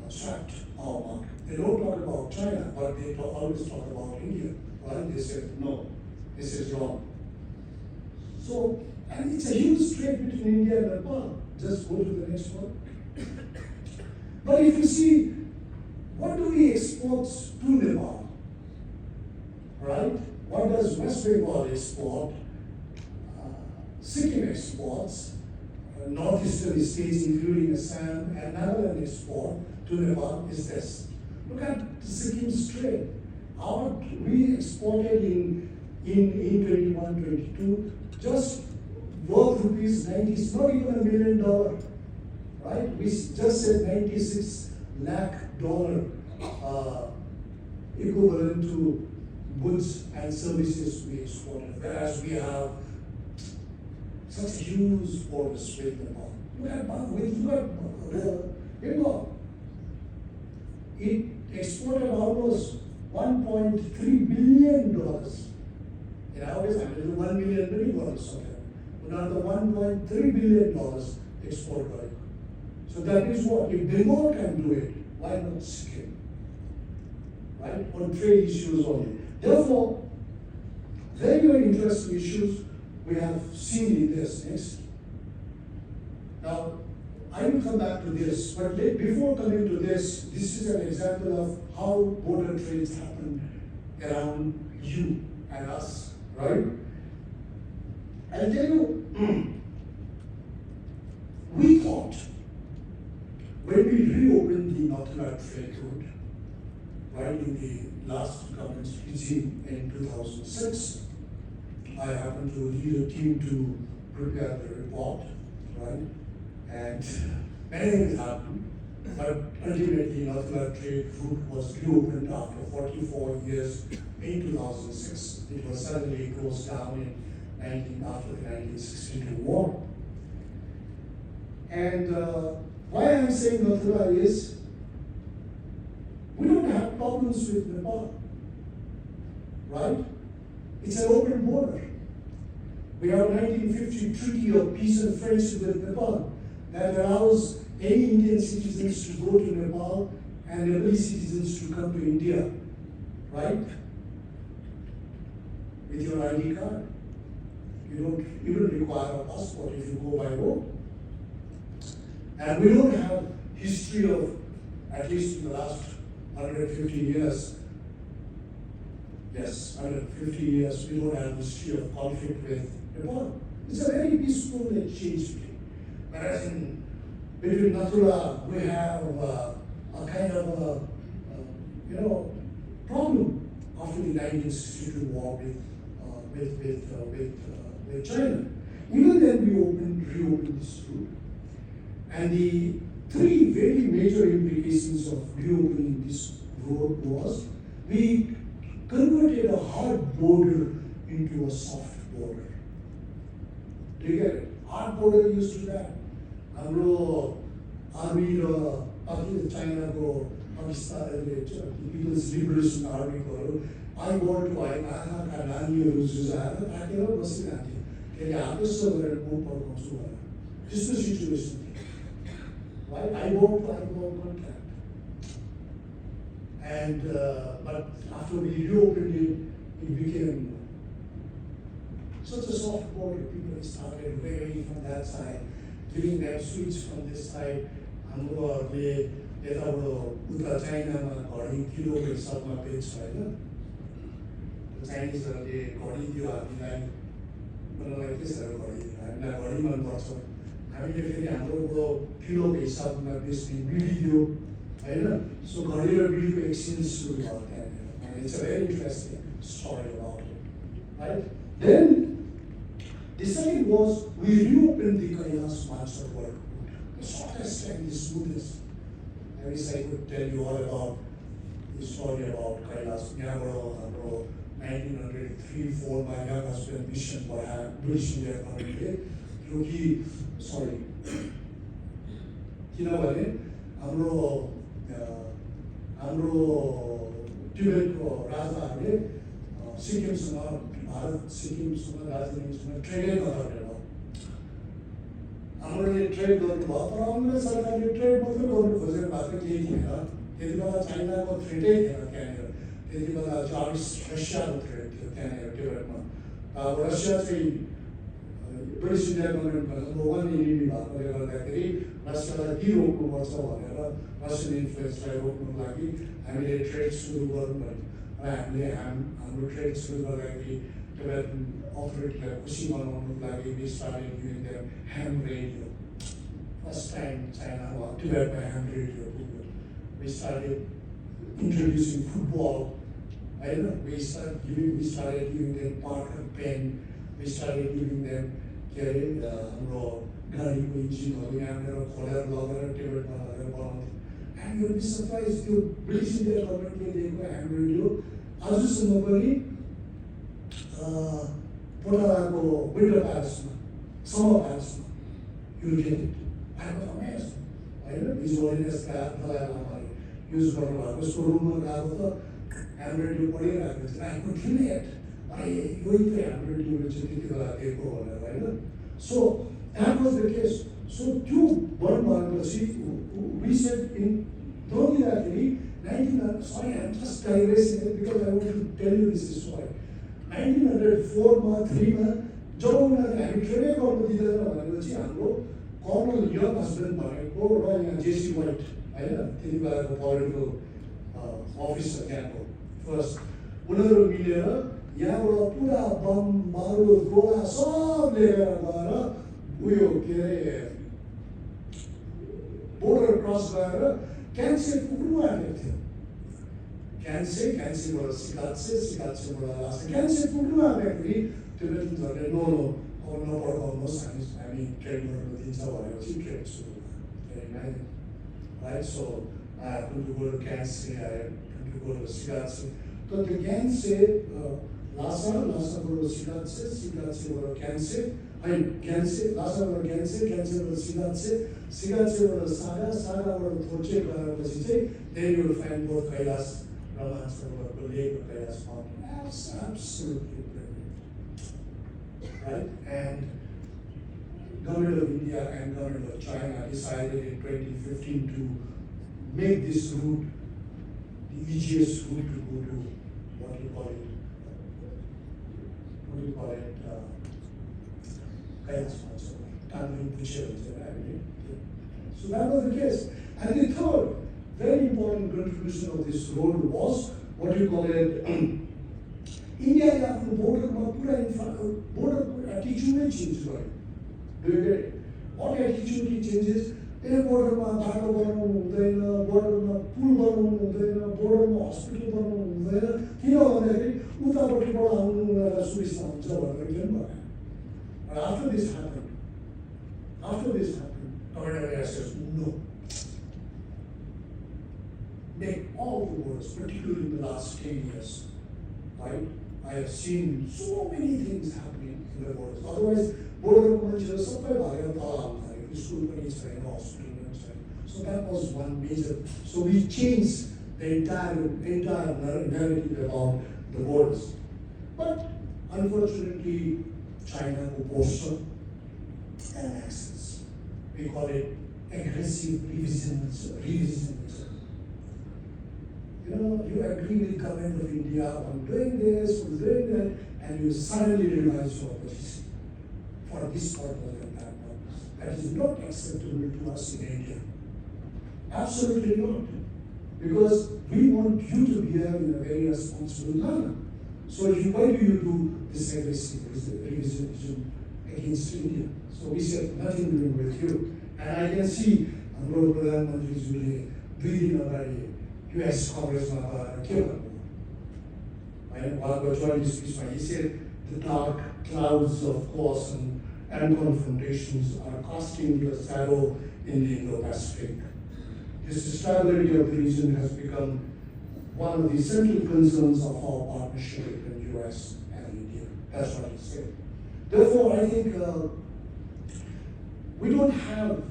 swept our market. They don't talk about China, but they always talk about India. Right? They said, no, this is wrong. So, and it's a huge trade between India and Nepal. Just go to the next one. But if you see, what do we export to Nepal? Right? What does West Bengal export? Sikkim exports, northeastern states including Assam and Nagaland export to Nepal is this. Look at the Sikkim's trade. We exported in 21-22 just worth rupees 90, not even $1 million, right? We just said $96 lakh equivalent to goods and services we exported, whereas we have such a huge borders with Nepal. It exported almost $1.3 billion. Nowadays, I'm going to $1 million dollars. Another $1.3 billion export value. So that is what, if Bengal can do it, why not Sikkim? Right? On trade issues only. Therefore, very, very interesting issues we have seen in this next. Now, I will come back to this, but before coming to this, this is an example of how border trades happen around you and us, right? I'll tell you, we thought when we reopened the Northern trade route, right, in the last government's regime in 2006, I happened to lead a team to prepare the report, right? And many things happened, but ultimately Northern trade route was reopened after 44 years in 2006. It was suddenly closed down after the 1962 war. And why I'm saying Mathura is, we don't have problems with Nepal, right? It's an open border. We have a 1950 Treaty of Peace and Friendship with Nepal that allows any Indian citizens to go to Nepal and Nepalese citizens to come to India, right? With your ID card. You don't even require a passport if you go by road. And we don't have history of, at least in the last 150 years, yes, 150 years, we don't have history of conflict with Nepal. It's a very peaceful exchange. Whereas between Nathula, we have a kind of problem after the 1962 war with China. Even then, we reopened this route. And the three very major implications of reopening this road was we converted a hard border into a soft border. Do you get it? Hard border used to that. हाम्रो army China go the People's Liberation Army को I want to आएका नानीहरू जुझाएर राखेर बसिरहेको थियो त्यसले आदेश गरेर म पढाउँछु भनेर त्यस्तो सिचुएसन थियो right I want contract and but after we reopened it became such a soft border. People started waving from that side, giving them sweets from this side. हाम्रोहरूले यताबाट उता चाइनामा घडी किलोको हिसाबमा बेच्छ होइन चाइनिजहरूले घडी दियो हामीलाई मलाई के साह्रो घडी हामीलाई घडी मनपर्छ हामीले फेरि हाम्रोबाट किलोको हिसाबमा बेच्ने बिडी दियो होइन सो घडी र बिडीको एक्सचेन्ज सुरु भयो त्यहाँनिर it's a very interesting story about it right then the second was we reopened the Kailas Master World Route, the shortest and the smoothest. I wish I could tell you all about the story about Kailas. 1903-4 my young husband mission for British India Government through sorry. किनभने हाम्रो टिबेटको राजाहरूले सिक्किमसँग भारत सिक्किमसँग दार्जिलिङसँग ट्रेडै नगरेर हामीले trade गर्नुभयो तर अङ्ग्रेज सरकारले trade मात्रै गर्नु खोजेको भएको केही थिएन त्यति बेला चाइनाको थ्रेटै थिएन त्यहाँनिर त्यति बेला रसियाको थ्रेट थियो त्यहाँनिर टिबेटमा अब रसिया चाहिँ ब्रिटिस इन्डिया गभर्मेन्टको नम्बर 1 एनिमी भएकोले गर्दाखेरि रसियालाई के रोक्नुपर्छ भनेर रसियन इन्फ्लुएन्सलाई रोक्नुको लागि हामीले ट्रेड सुरु गरौँ भन्यो र हामीले हाम्रो ट्रेड सुरु गर्दाखेरि Tibetan authority खुसी बनाउनुको लागि we started giving them ham radio. First time China or Tibet by ham radio. We started introducing football. I don't know. We started giving them Parker pen. We started giving them हाम्रो गाडीको इन्जिनहरू यहाँनिर खोलेर लगेर टिबेटमा लगेर बनाउँथ्यो and you'll be surprised त्यो British India गभर्मेन्टले दिएको ह्यान्ड रेडियो आजसम्म पनि पोटालाको विन्टर प्यालेसमा समर प्यालेसमा you'll get it I was amazed. His Holiness Dalai Lama use गर्नुभएको उसको रुममा गएको त ह्यान्डरेडियो पढिरहेको थियो आई कुड रिलेट यही त ह्यान्डरेडियोले चाहिँ त्यति बेला दिएको भनेर होइन so that was the case so त्यो बन्द भएपछि वी सेड इन दौडिँदाखेरि 1900 sorry I'm just digressing it because I want to tell you this story 1904 मा 3 मा जब उनीहरूले हामी ट्रेनै गर्नु दिँदैन भनेपछि हाम्रो कर्नल यङ हस्बेन्ड भनेको र यहाँ जेसी वाइट होइन त्यति बेलाको पोलिटिकल अफिसर त्यहाँको फर्स्ट उनीहरू मिलेर यहाँबाट पुरा बम बारुद गोला सब लिएर गएर उयो के अरे बोर्डर क्रस गरेर क्यान्से पुग्नु आँटेको थियो क्यान्सेबाट सिकात्सेबाट लास्ट क्यान्से पुग्नु आँट्दाखेरि त्यो ब्रिटिसहरूले नो नपड्काउनुहोस् हामी ट्रेन गर्नु दिन्छ भनेपछि ट्रेन सुरु भयो right so I happened to go to Kansai, I happened to go to Sigatse. So the Kansai, Lhasa go to Sigatse, Sigatse go to Kansai, Kansai, Lhasa go to Kansai, Kansai go to Sigatse, Sigatse go to Saga go to Thoche गएपछि चाहिँ then you will find both Kailas, Ramansar go to Lake of Kailas Mountain. That's absolutely brilliant, right? And Government of India and Government of China decided in 2015 to make this route the easiest route to go to what do you call it? Kailas Mountain. So that was the case. And the third very important contribution of this road was what do you call it? India after border border attitude changes. Do you get it? What attitude changes? बोर्डरमा बाटो बनाउनु हुँदैन बोर्डरमा पुल बनाउनु हुँदैन बोर्डरमा hospital बनाउनु हुँदैन किन भन्दाखेरि उतापट्टिबाट आउनु उनीहरूलाई सुविस्ता हुन्छ भनेर किन भने after this happened government says no make all the borders particularly in the last 10 years right I have seen so many things happening in the borders otherwise border मान्छेहरू सबै भागेर तल आउँछ school पनि छैन hospital पनि छैन so that was one major so we changed the entire narrative about the borders but unfortunately China opposed and access we call it aggressive revisionism you agree with government of India on doing this on doing that and you suddenly revise your position for this purpose and that purpose. That is not acceptable to us in India. Absolutely not. Because we want you to behave in a very responsible manner. So why do you do this aggressive revisionism against India? So we said nothing doing with you. And I can see Guru Pradhan Mantrijiले 2 दिन अगाडि US Congressमा गएर के भन्नुभयो होइन उहाँको joint speechमा he said the dark clouds of course and confrontations are casting their shadow in the Indo-Pacific. This stability of the region has become one of the central concerns of our partnership between US and India. That's what he said. Therefore, I think we don't have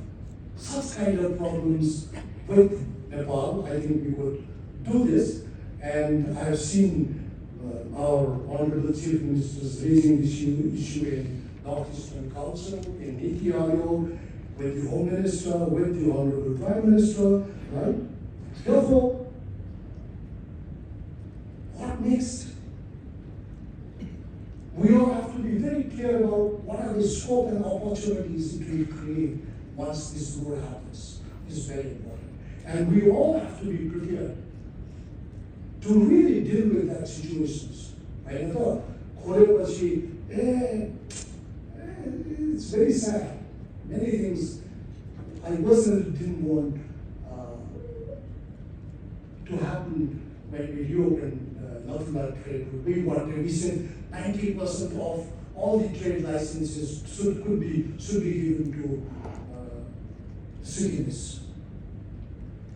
such kind of problems with Nepal. I think we could do this, and I have seen our Honorable Chief Ministers raising this issue in Northeastern Council, in Niti Aayog, with the Home Minister, with the Honorable Prime Minister, right? Therefore, what next? We all have to be very clear about what are the scope and opportunities it will create once this road happens. It's very important. And we all have to be prepared to really deal with that situations. I thought, it's very sad. Many things I personally didn't want to happen when we reopened Northern trade. We wanted, we said 90% of all the trade licenses should be given to Sikkimists.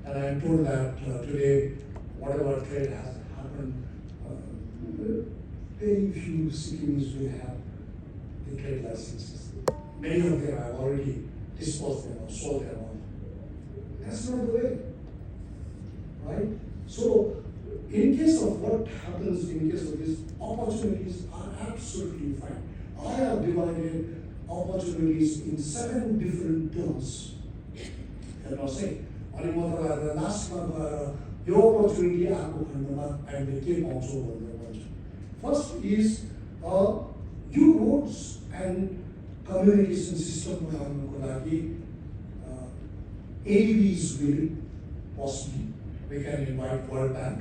And I am told that today, whatever trade has happened, very few Sikkimists will have the trade licenses. Many of them have already dispose them or sold them off. That's not the way, right? So, in case of what happens, in case of these opportunities are absolutely fine. I have divided opportunities in 7 different terms. You know, say, the last one, your opportunity and the take also one. First is new roads and communication system ADBs will possibly. We can invite World Bank,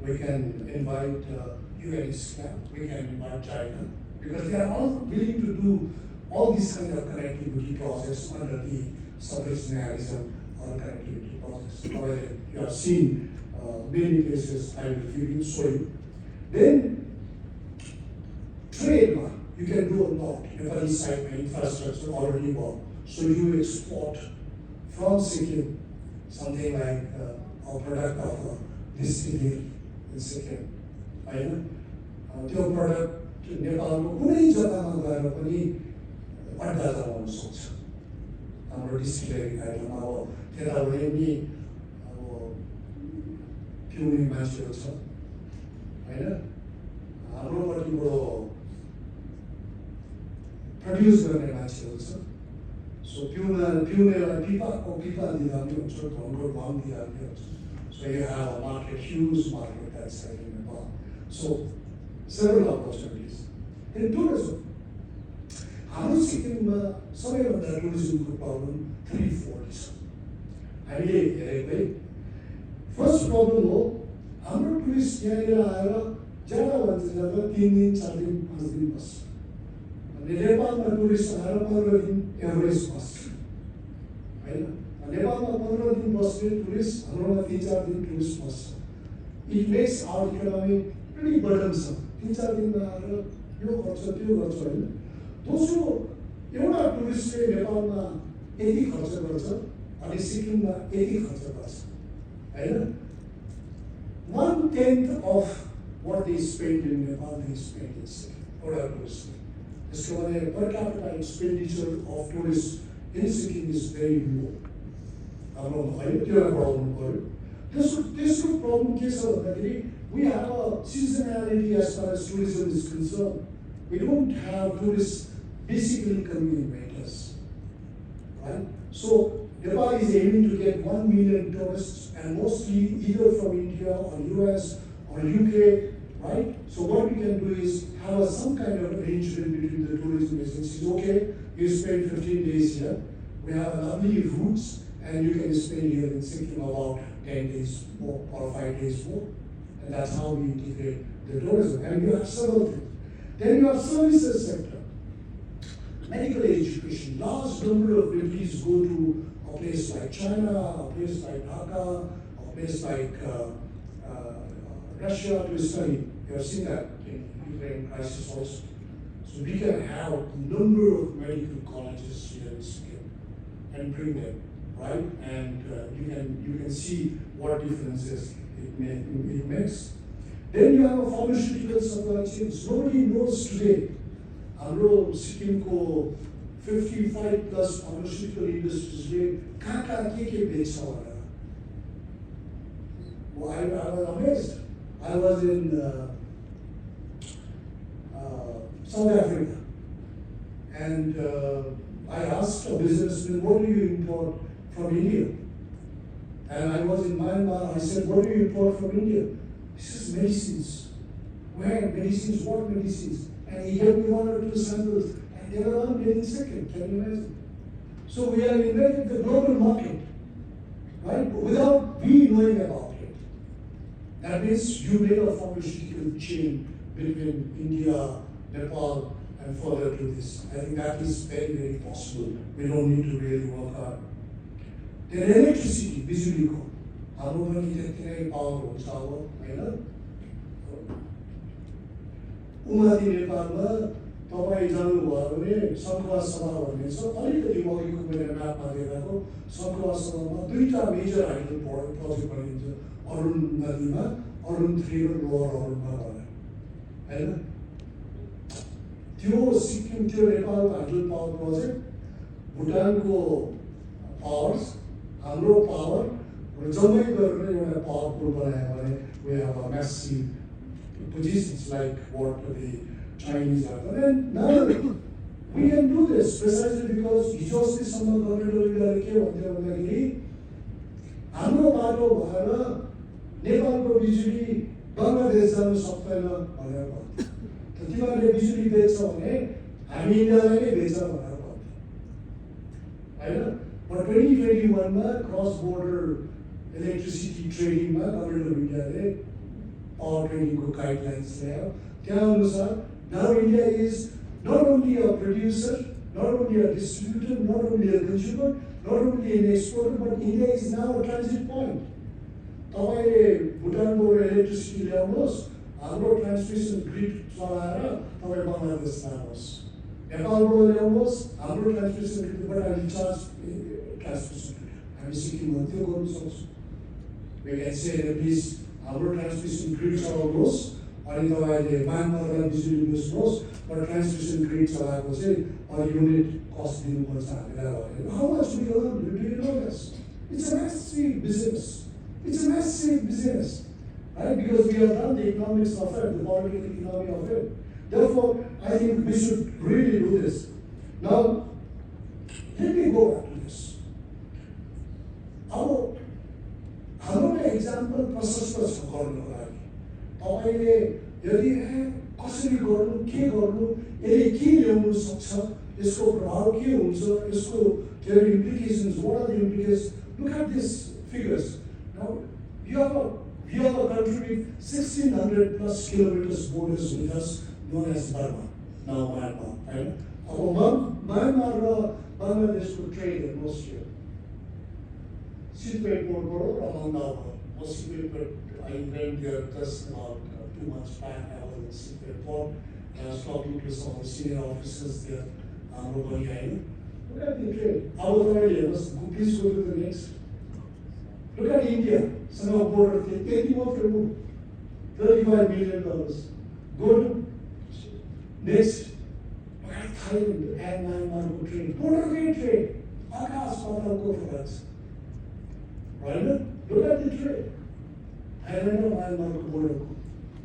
we can invite UNISCAP, we can invite China, because they are all willing to do all these kind of connectivity projects under the sub-regionalism or connectivity projects. However, you have seen many places I will give you, show you. Then, trade, you can do a lot. Nepali side infrastructure already work. So you export from Sikkim something like a product of distillery in Sikkim. होइन त्यो product नेपालको कुनै जग्गामा गएर पनि अड्डा जमाउन सक्छ हाम्रो डिस्टिलरी आइटम अब त्यताबाट नि अब पिउने मान्छेहरू छ होइन हाम्रोपट्टिबाट प्रड्युस गर्ने मान्छेहरू छ सो पिउनेलाई पिपा दिँदा पनि हुन्छ घरको घम दिँदा पनि हुन्छ so you have a market, huge market that's like in Nepal. So several opportunities. In tourism, हाम्रो सिक्किममा सबैभन्दा टुरिज्मको प्रब्लम 3-4 छ हामीले हेरेको है फर्स्ट प्रब्लम हो हाम्रो टुरिस्ट यहाँनिर आएर ज्यादा भन्दा ज्यादा 3 दिन 4 दिन 5 दिन बस्छ अनि नेपालमा टुरिस्ट आएर 15 दिन एभरेज बस्छ होइन नेपालमा 15 दिन बस्ने टुरिस्ट हाम्रोमा 3-4 दिन टुरिस्ट बस्छ it makes our economy pretty burdensome 3-4 दिनमा आएर यो गर्छ त्यो गर्छ होइन दोस्रो एउटा टुरिस्टले नेपालमा यति खर्च गर्छ अनि सिक्किममा यति खर्च गर्छ होइन 1/10 of what they spend in Nepal they spend in Sikkim एउटा टुरिस्टले त्यसको भने per capita expenditure of tourists in Sikkim is very low हाम्रो होइन त्यो प्रब्लम पर्यो तेस्रो प्रब्लम के छ भन्दाखेरि we have a seasonality as far as tourism is concerned. We don't have tourists basically coming in winters, right? So Nepal is aiming to get 1 million tourists, and mostly either from India or US or UK, right? So what we can do is have some kind of arrangement between the tourism agencies. Okay, you spend 15 days here. We have lovely routes, and you can spend here in Sikkim about 10 days more or 5 days more. And that's how we integrate the tourism. And you have several things. Then you have services sector. Medical education. Large number of refugees go to a place like China, a place like Dhaka, a place like Russia to study. You have seen that in Ukraine crisis also. So we can have a number of medical colleges here in Sikkim and bring them, right? And you can see what differences it makes. Then you have a pharmaceutical supply chains. Nobody knows today. Our Sikkim 55 plus pharmaceutical industries. I was amazed. I was in South Africa, and I asked a businessman, "What do you import from India?" And I was in Myanmar, I said, "What do you import from India?" He says, "Medicines." Where? Medicines? What medicines? And he gave me 1 or 2 samples, and they were all made in Sikkim. Can you imagine? So we have invented the global market, right? But without we knowing about it. That means you made a pharmaceutical chain between India, Nepal, and further to this. I think that is very, very possible. We don't need to really work hard. Then electricity, बिजुलीको हाम्रो पनि त्यति नै power हुन्छ अब होइन उमाथि नेपालमा तपाईँ जानुभयो भने सङ्खुवा सभा भन्ने छ अलिकति अघिको मैले म्यापमा देखाएको सङ्खुवा सभामा 2टा मेजर हाइड्रो प्रोजेक्ट बनिन्छ अरुण नदीमा अरुण 3 र लोवर अरुणमा गएर होइन त्यो सिक्किम त्यो नेपालको हाइड्रो पावर प्रोजेक्ट भुटानको पावर्स हाम्रो पावर जम्मै गरेर एउटा पावर पुल बनायो भने we have a massive positions like what the Chinese have done. And now we can do this precisely because हिजो अस्तिसम्म गभर्मेन्ट अफ इन्डियाले के भन्थ्यो भन्दाखेरि हाम्रो बाटो भएर नेपालको बिजुली बङ्गलादेश जानु सक्दैन भनेर भन्थ्यो। त तिमीहरूले बिजुली बेच्छ भने हामी इन्डियालाई नै बेच भनेर भन्थ्यो होइन। But 2021 मा क्रस बोर्डर इलेक्ट्रिसिटी ट्रेडिङमा गभर्मेन्ट अफ इन्डियाले पावर ट्रेडिङको गाइडलाइन्स ल्यायो। त्यहाँ अनुसार now India is not only a producer, not only a distributor, not only a consumer, not only an exporter, but India is now a transit point. तपाईले भुटानबाट electricity ल्याउनुहोस्, हाम्रो transmission grid चलाएर तपाईँ बङ्गलादेश जानुहोस्। नेपालबाट ल्याउनुहोस्, हाम्रो ट्रान्समिसन ग्रिडबाट हामी चार्ज ट्रान्समिसन ग्रिड हामी सिक्किममा त्यो गर्नु सक्छौँ। We can say that please हाम्रो ट्रान्समिसन ग्रिड चलाउनुहोस् अनि तपाईँले म्यानपावरलाई बिजुली बेच्नुहोस्, तर ट्रान्समिसन ग्रिड चलाएको चाहिँ पर युनिट कस्ट दिनुपर्छ हामीलाई भनेर। How much we earn? Do you know this? It's a massive business. It's a massive business, right? Because we have done the economics of it, the political economy of it. Therefore, I think we should really do this. Now, let me go back to this. हाम्रो example प्रशस्त छ गर्नुको लागि। तपाईँले यदि कसरी गर्नु, के गर्नु, यसले के ल्याउनु सक्छ, यसको प्रभाव के हुन्छ, यसको implications, what are the implications? Look at these figures. Now, we have a country with 1,600 plus kilometers borders with us, known as Burma, now Myanmar. Right? Myanmar raw बङ्गलादेशको trade हेर्नुहोस् here. Seatbelt port around now. Seatbelt, I went there just about 2 months back. I was in Seatbelt port. I was talking to some of the senior officers there. Look at the trade. Our area, please go to the next. Look at India. Some of border trade. Take him off remove. $35 million. Go to next. Look at Thailand and Myanmar trade. Border trade. Akas Patal go for us. Right? Look at the trade. Thailand and Myanmar border.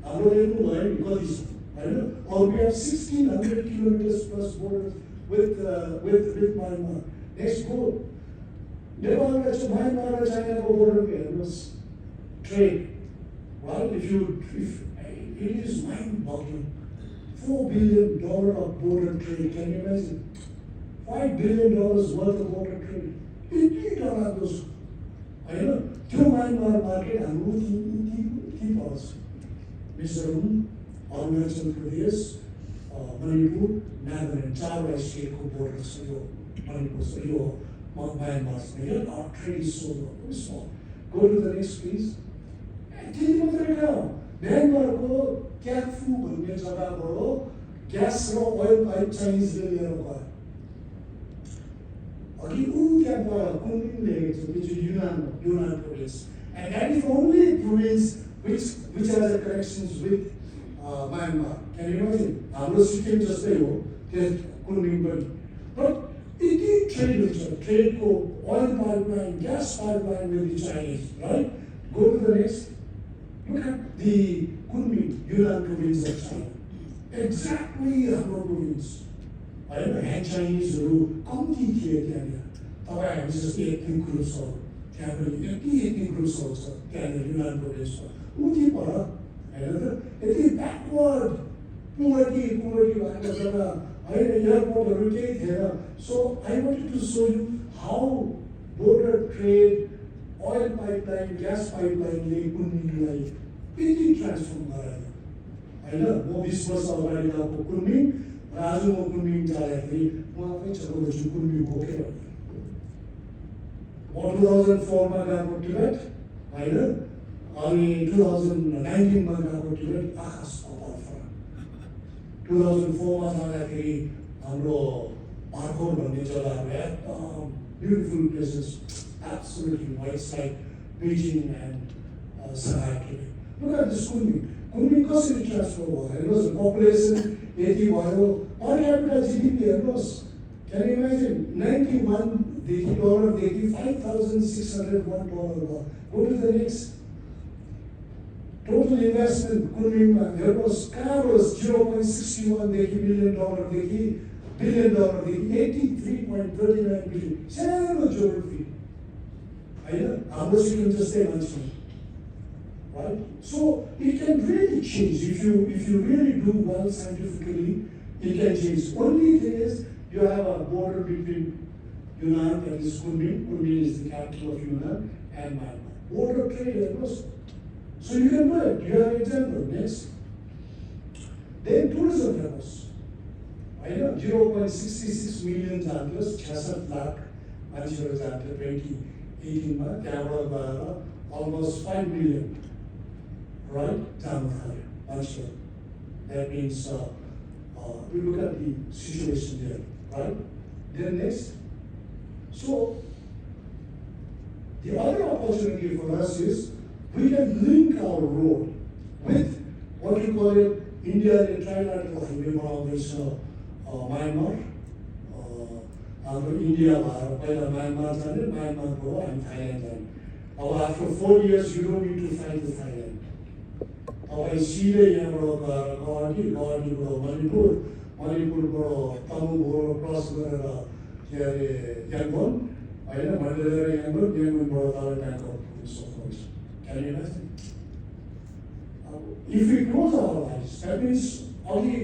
Our area because this. Or we have 1,600 kilometers plus borders with Myanmar. Next go. Nepal and Myanmar and China border was trade. Right? If it is mind-boggling. $4 billion of border trade. Can you imagine? $5 billion worth of border trade. It don't have those. I know. Two Myanmar market and keep us. Mizoram, Arunachal Pradesh, Manipur, Nagaland, चारवटा state को border से यो Manipur से यो Myanmar से ये our trade is so small. Go to the next please. तीन मतलब क्या? Myanmar को Kyafu बनने जगह बड़ो gas रो oil pipe Chinese ले लिया होगा. अभी क्या पड़ा? कुंभिंग ले गए जो Yunnan province, and that is the only province which has a connections with Myanmar. Can you imagine? हाम्रो सिक्किम जस्तै हो त्यो कुनमिङ पनि। But it is trade को oil pipeline, gas pipeline with the Chinese, right? Go to the next. Look at the Kunming, Yunnan province of China. Exactly हाम्रो province. होइन hand चाइनिजहरू कम्ती थिए त्यहाँनिर। तपाईँ हामी जस्तै एथनिक ग्रुप्सहरू त्यहाँ पनि यति एथनिक ग्रुप्सहरू छ त्यहाँनिर युनान प्रोभिन्समा उति पर होइन त यति ब्याकवर्ड पुवर्टी भएको जग्गा होइन एयरपोर्टहरू केही थिएन। So I wanted to show you how border trade oil pipeline gas पाइपलाइनले कुनमिङलाई यति ट्रान्सफर्म गरायो होइन। म 20 वर्ष अगाडि गएको कुनमिङ आज म कुनमिङ जाँदाखेरि म आफै चलाउँदैछु कुनमिङ बोकेर। म 2004 मा गएको टिबेट होइन अनि 2019 मा गएको टिबेट आकाश पाताल फरक। 2004 मा जाँदाखेरि हाम्रो भार्खोर भन्ने जग्गाहरू एकदम beautiful places absolutely whites like Beijing and Shanghai Tibet. Look at this Kunming कसरी ट्रान्सफर भयो हेर्नुहोस् पपुलेसन यति भयो पर क्यापिटा जिडिपी हेर्नुहोस् Can you imagine? $91 $5,601 भयो. Go to the next. Total investment Kunmingma हेर्नुहोस् कहाँ was $0.61 million $1 billion $83.39 billion. सानो geography. होइन हाम्रो सिक्किम जस्तै मान्छे. Right? So it can really change if you really do well scientifically. It can change. Only thing is you have a border between Yunnan, that is Kunming. Kunming is the capital of Yunnan and Myanmar. Border trade heर्नुहोस्. So you can do it. You have an example. Next. Then tourism heर्नुहोस्. होइन 0.66 million जान्थ्यो 66 लाख मान्छेहरू जान्थ्यो 2018 मा त्यहाँबाट गएर almost 5 million. Right? Down answer. That means we look at the situation there, right? Then next. So the other opportunity for us is we can link our road with what you call it India and trilateral highway around this Myanmar. India, Myanmar, Myanmar, and Thailand. After 4 years, you don't need to fight the Thailand. तपाईँ सिधै यहाँबाट गएर गुवाहाटीबाट मणिपुरबाट तमुबाट cross गरेर के अरे याङ्गोन होइन मण्डलेर याङ्गोन याङ्गोनबाट तपाईँ Bangkok पुग्न सक्नुहुन्छ. Can you imagine? If we close our eyes, that means अघि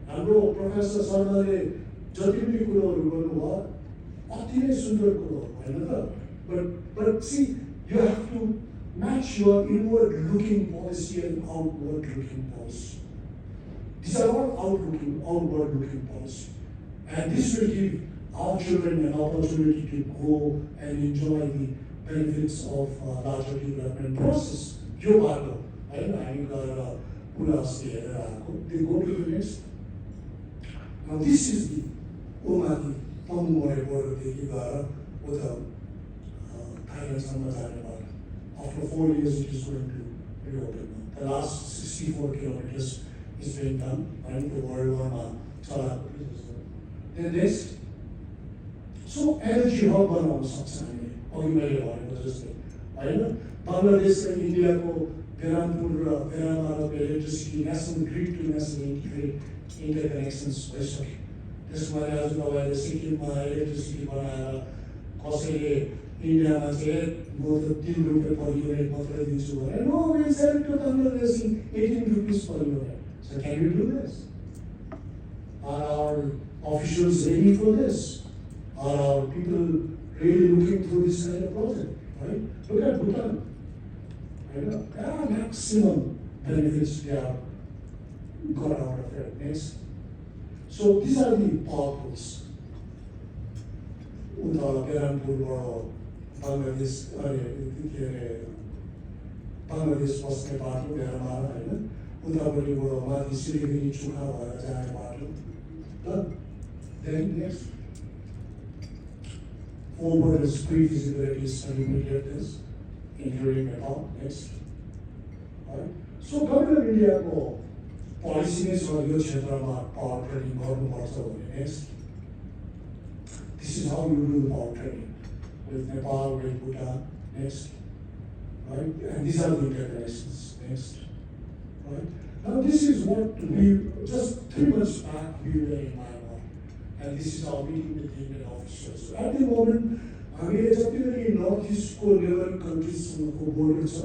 हाम्रो प्रोफेसर शर्माले जति पनि कुरोहरू गर्नुभयो अति नै सुन्दर कुरो होइन त. But see, you have to match your inward-looking policy and outward-looking policy. These are all outward-looking policy. And this will give our children an opportunity to grow and enjoy the benefits of larger development process. Yo bato, right? I mean, they go to the next. Now this is the Umati, Pamumore border, with the Thailand Samazan. After 4 years, it is going to reopen. The last 64 kilometers is being done. Right? The World War Then next. So energy hub बनाउन सक्छ हामीले. अघि मैले भनेको जस्तै होइन बङ्गलादेश र इन्डियाको बेरामपुर र बेरामाको electricity national grid to national interconnections भइसक्यो. त्यसमा आज तपाईँले सिक्किममा इलेक्ट्रिसिटी बनाएर कसैले इन्डियामा चाहिँ म त 3 रुपियाँ per unit मात्रै दिन्छु भने no, we sell it to Bangladesh in 18 rupees per unit. So can we do this? Are our officials ready for this? Are our people really looking through this kind of project? Right? Look at Bhutan. There are maximum benefits they have got out of it. Next. So these are the power pools. Bangladesh बस्ने बाटो बेरमा होइन उतापट्टिबाट माथि सिलिगुडी चुखा भएर जाने बाटो. Then next, forward is pre-feasibility study will get this, including Nepal. Next. Right? So government of India को policy नै छ यो क्षेत्रमा power trading गर्नुपर्छ भने. Next. This is how you do the power trading. With Nepal, with Bhutan, next, right? And these are the interconnections, next, right? Now this is what we, just 3 months back, we were in Myanmar, and this is our meeting with the Indian officials. So at the moment, I mean, it's actually in Northeast neighboring countries who borders,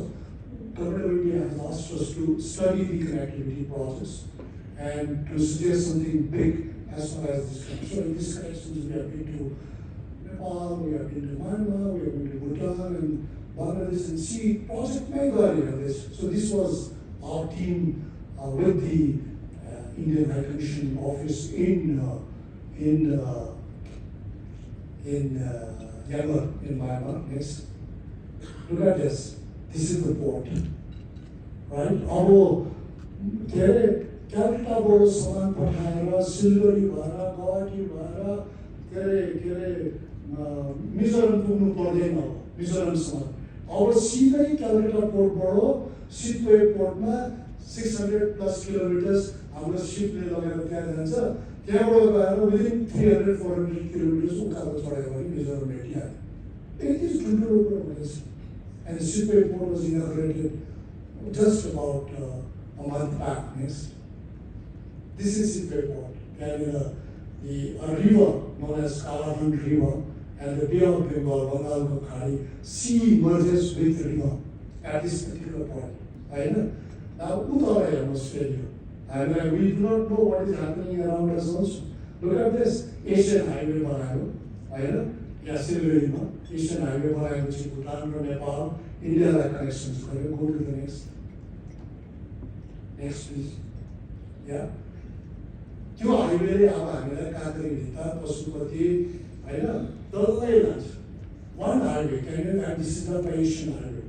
government of India has asked us to study the connectivity process and to suggest something big as far as this comes. So in this connection, we have been to Nepal, we have been to Myanmar, we have been to Bhutan and Bangladesh and see project Meghalaya in this. So this was our team with the Indian High Commission office in Yangon in Myanmar. Next. Look at this. This is the port. Right? क्यालकाबाट सामान पठाएर सिलगढी भएर गुवाहाटी भएर मिजोरम पुग्नु पर्दैन. मिजोरमसम्म अब सिधै Calcutta पोर्टबाट सिपवे पोर्टमा 600+ kilometres हाम्रो सिपले लगेर त्यहाँ जान्छ. त्यहाँबाट गएर विदिन 300-400 किलोमिटर्स उकालो चढ्यो भने मिजोरम भेटिहाल्यो। यति ठुल्ठुलो कुरा हुँदैछ। And the Sippay port was inaugurated just about a month back. Next, this is Sippay port. And a river known as Kalahund River and the Bay of Bengal, Bengal Khari, sea merges with the river at this particular point. Now, Uttara in Australia. And we do not know what is happening around us also. Look at this Asian highway बनायो, यहाँ सिलगढीमा Asian highway बनाएपछि Bhutan र नेपाल इन्डियालाई connections गर्यो. Go to the next. Next please. Yeah. त्यो हाइवेले अब हामीलाई काँक्री भित्ता पशुपति हैन डल्लै लान्छ. One highway, and this is not Asian highway,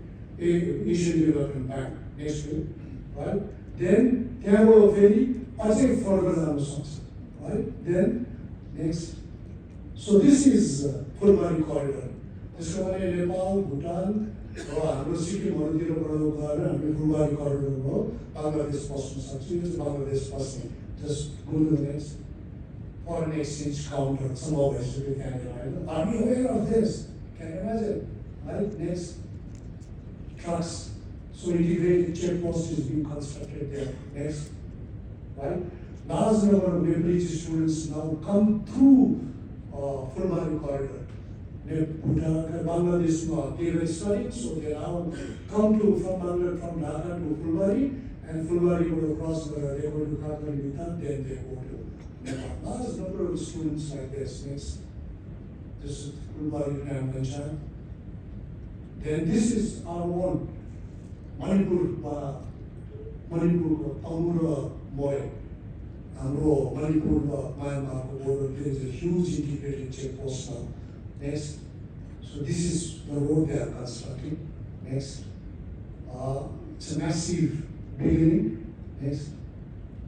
Asian Development Bank. Next week, right? Then त्यहाँबाट फेरि अझै फर्दर जानु सक्छ, right? Then next. So this is Fulbari Corridor. त्यसको भने नेपाल, भुटान र हाम्रो सिक्किमहरुतिरबाट गएर हामी फुलबारी करिडोरमा बङ्गलादेश पस्न सक्छौँ. यो चाहिँ Bangladesh पस्ने. Just go to the next. Foreign exchange counter, some of us should be carried. Are you aware of this? Can you imagine? Right? Next. Trucks. So integrated checkpost is being constructed there. Next. Right? Large number of Nepalese students now come through Fulbari Corridor. Bangladesh, they were studying, so they now come to from Dhaka to Fulbari, and Fulbari go across, they go to Kathmandu, then they go to Nepal. Large number of students like this. Next. This is Fulbari Mahendra. Then this is our one Manipur Amura Moy. Amro, Manipur, Myanmar border, there is a huge integrated checkpost now. Next. So this is the road they are constructing. Next. It's a massive beginning. Next.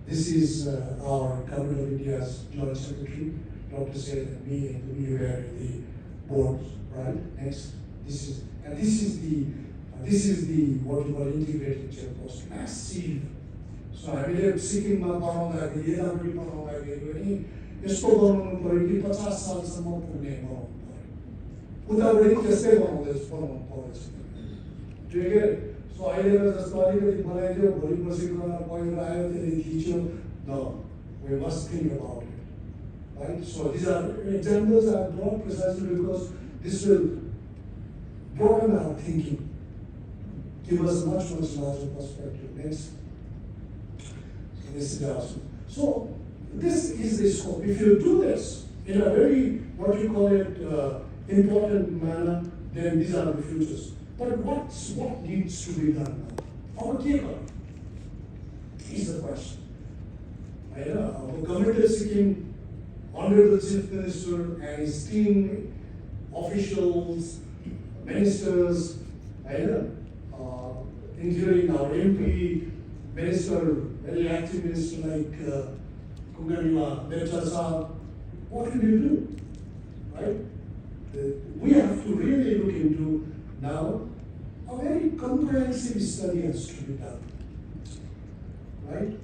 This is our Government of India's Joint Secretary, Dr. Said, and me, and we were in the board, right? Next. This is the what you call integrated checkpost. Massive. So हामीले सिक्किममा बनाउँदाखेरि यतापट्टि बनाउँदाखेरि पनि यस्तो बनाउनु पर्यो कि 50 सालसम्म पुग्ने बनाउनु पर्यो. उतापट्टि त्यस्तै बनाउनु पर्छ. ठिक है. सो अहिले जस्तो अलिकति बनाइदियो भोलि पर्सिको पहिरो आयो त्यसले खिच्यो. No, we must think about it. Right? So these are examples I brought precisely because this will broaden our thinking, give us a much larger perspective. Next. This is awesome. So this is the scope. If you do this in a very, what you call it, important manner, then these are the futures. But what needs to be done now? Our takeoff is the question. Our Government of Sikkim, Honorable Chief Minister and his team, officials, ministers, including our MP, minister, very active minister like Kunganima, Bechasa, what can you do? Right? We have to really look into now a very comprehensive study has to be done. Right?